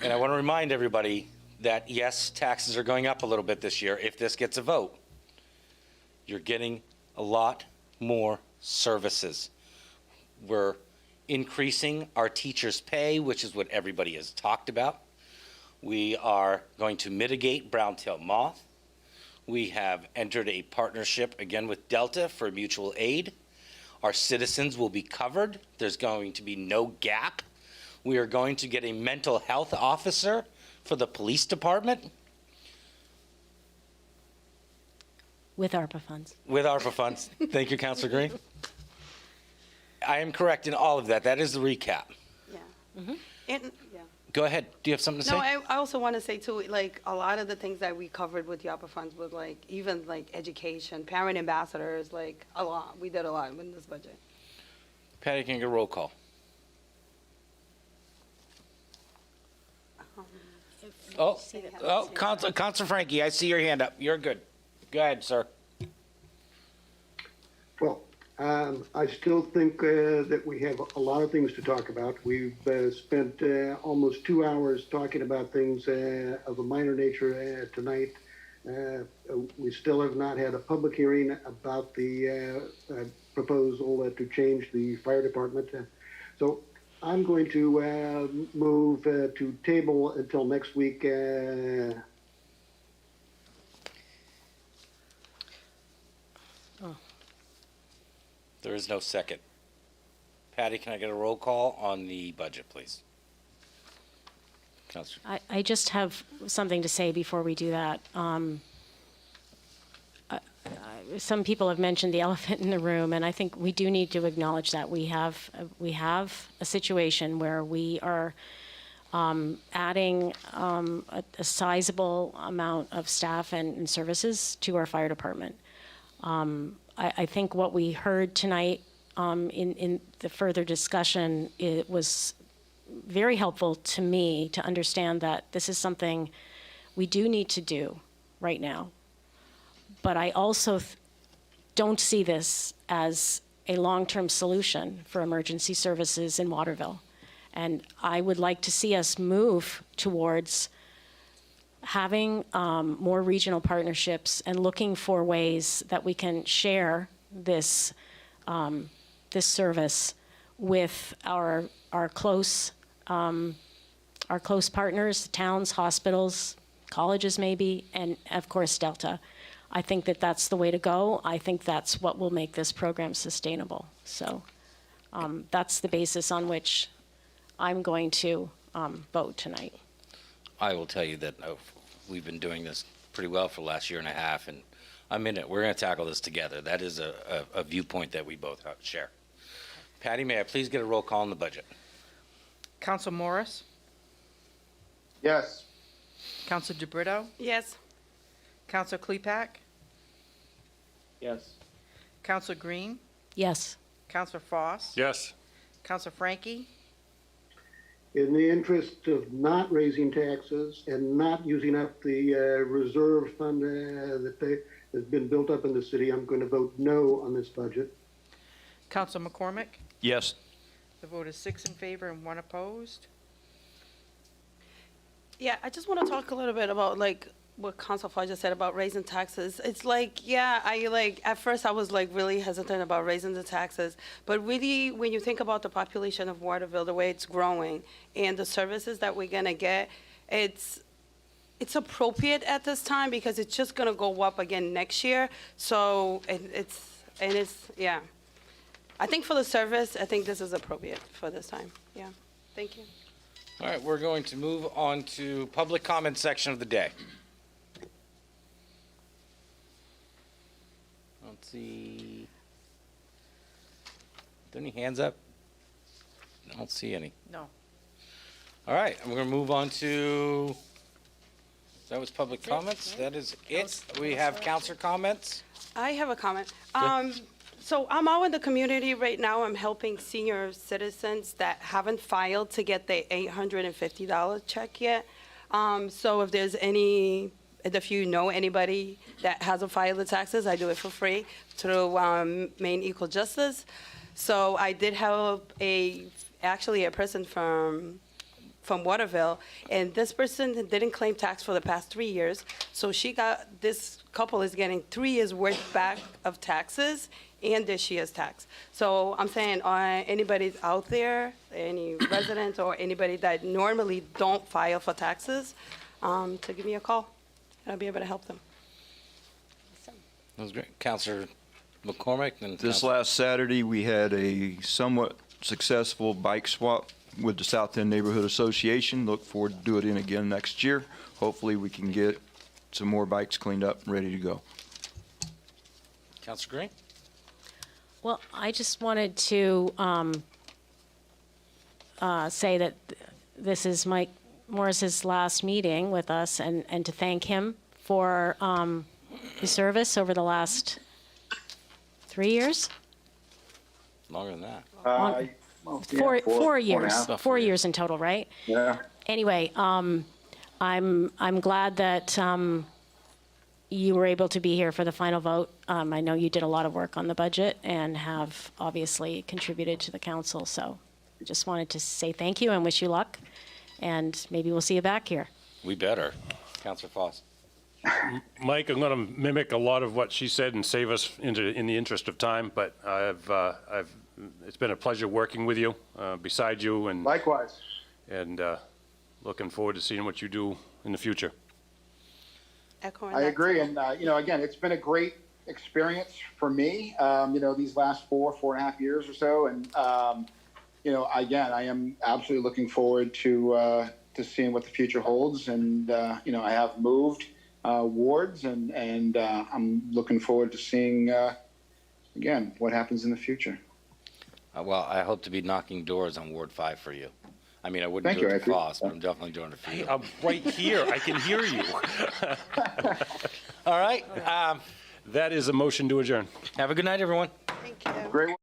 And I want to remind everybody that, yes, taxes are going up a little bit this year if this gets a vote. You're getting a lot more services. We're increasing our teachers' pay, which is what everybody has talked about. We are going to mitigate brown-tail moth. We have entered a partnership again with Delta for mutual aid. Our citizens will be covered. There's going to be no gap. We are going to get a mental health officer for the police department With ARPA funds. with ARPA funds. Thank you, Councilor Green. I am correct in all of that. That is the recap. Yeah. And, yeah. Go ahead. Do you have something to say? No, I also want to say too, like, a lot of the things that we covered with the ARPA funds was like, even like education, parent ambassadors, like, a lot. We did a lot in this budget. Patty, can you get a roll call? Councilor Frankie, I see your hand up. You're good. Go ahead, sir. Well, I still think that we have a lot of things to talk about. We've spent almost 2 hours talking about things of a minor nature tonight. We still have not had a public hearing about the proposal to change the fire department. So I'm going to move to table until next week. There is no second. Patty, can I get a roll call on the budget, please? Councilor. I just have something to say before we do that. Some people have mentioned the elephant in the room, and I think we do need to acknowledge that we have a situation where we are adding a sizable amount of staff and services to our fire department. I think what we heard tonight in the further discussion, it was very helpful to me to understand that this is something we do need to do right now. But I also don't see this as a long-term solution for emergency services in Waterville. And I would like to see us move towards having more regional partnerships and looking for ways that we can share this this service with our close partners, towns, hospitals, colleges maybe, and of course Delta. I think that that's the way to go. I think that's what will make this program sustainable. So that's the basis on which I'm going to vote tonight. I will tell you that we've been doing this pretty well for the last year and a half, and I'm in it. We're going to tackle this together. That is a viewpoint that we both share. Patty, may I please get a roll call on the budget? Counselor Morris? Yes. Counselor DeBrito? Yes. Counselor Klepak? Yes. Counselor Green? Yes. Counselor Foss? Yes. Counselor Frankie? In the interest of not raising taxes and not using up the reserve fund that has been built up in the city, I'm going to vote no on this budget. Counselor McCormick? Yes. The vote is 6 in favor and 1 opposed. Yeah, I just want to talk a little bit about like what Council Foy just said about raising taxes. It's like, yeah, at first I was like really hesitant about raising the taxes. But really, when you think about the population of Waterville, the way it's growing and the services that we're gonna get, it's appropriate at this time because it's just gonna go up again next year. So yeah. I think for the service, I think this is appropriate for this time. Yeah, thank you. All right, we're going to move on to public comment section of the day. Let's see. Are there any hands up? I don't see any. No. All right, I'm going to move on to, that was public comments? That is it. We have councilor comments. I have a comment. So I'm out in the community right now. I'm helping senior citizens that haven't filed to get their $850 check yet. So if you know anybody that hasn't filed the taxes, I do it for free through Maine Equal Justice. So I did help actually a person from Waterville, and this person didn't claim tax for the past 3 years. So this couple is getting 3 years worth back of taxes and this year's tax. So I'm saying, anybody out there, any residents or anybody that normally don't file for taxes, to give me a call. I'll be able to help them. That was great. Councilor McCormick. And This last Saturday, we had a somewhat successful bike swap with the South End Neighborhood Association. Look forward to doing it again next year. Hopefully, we can get some more bikes cleaned up and ready to go. Councilor Green. Well, I just wanted to say that this is Mike Morris's last meeting with us, and to thank him for his service over the last 3 years. Longer than that. Well, four years. 4 years in total, right? Yeah. Anyway, I'm glad that you were able to be here for the final vote. I know you did a lot of work on the budget and have obviously contributed to the council. So just wanted to say thank you and wish you luck. And maybe we'll see you back here. We better. Councilor Foss. Mike, I'm going to mimic a lot of what she said and save us in the interest of time, but it's been a pleasure working with you, beside you, and Likewise. and looking forward to seeing what you do in the future. Echoing I that. agree. And, again, it's been a great experience for me, these last 4.5 years or so. And, again, I am absolutely looking forward to seeing what the future holds. And, I have moved wards, and I'm looking forward to seeing, again, what happens in the future. Well, I hope to be knocking doors on Ward 5 for you. I mean, I wouldn't Thank do you, it I for Foss, but I'm definitely doing it for you. I'm right here. I can hear you. All right. That is a motion to adjourn. Have a good night, everyone. Thank you. Great.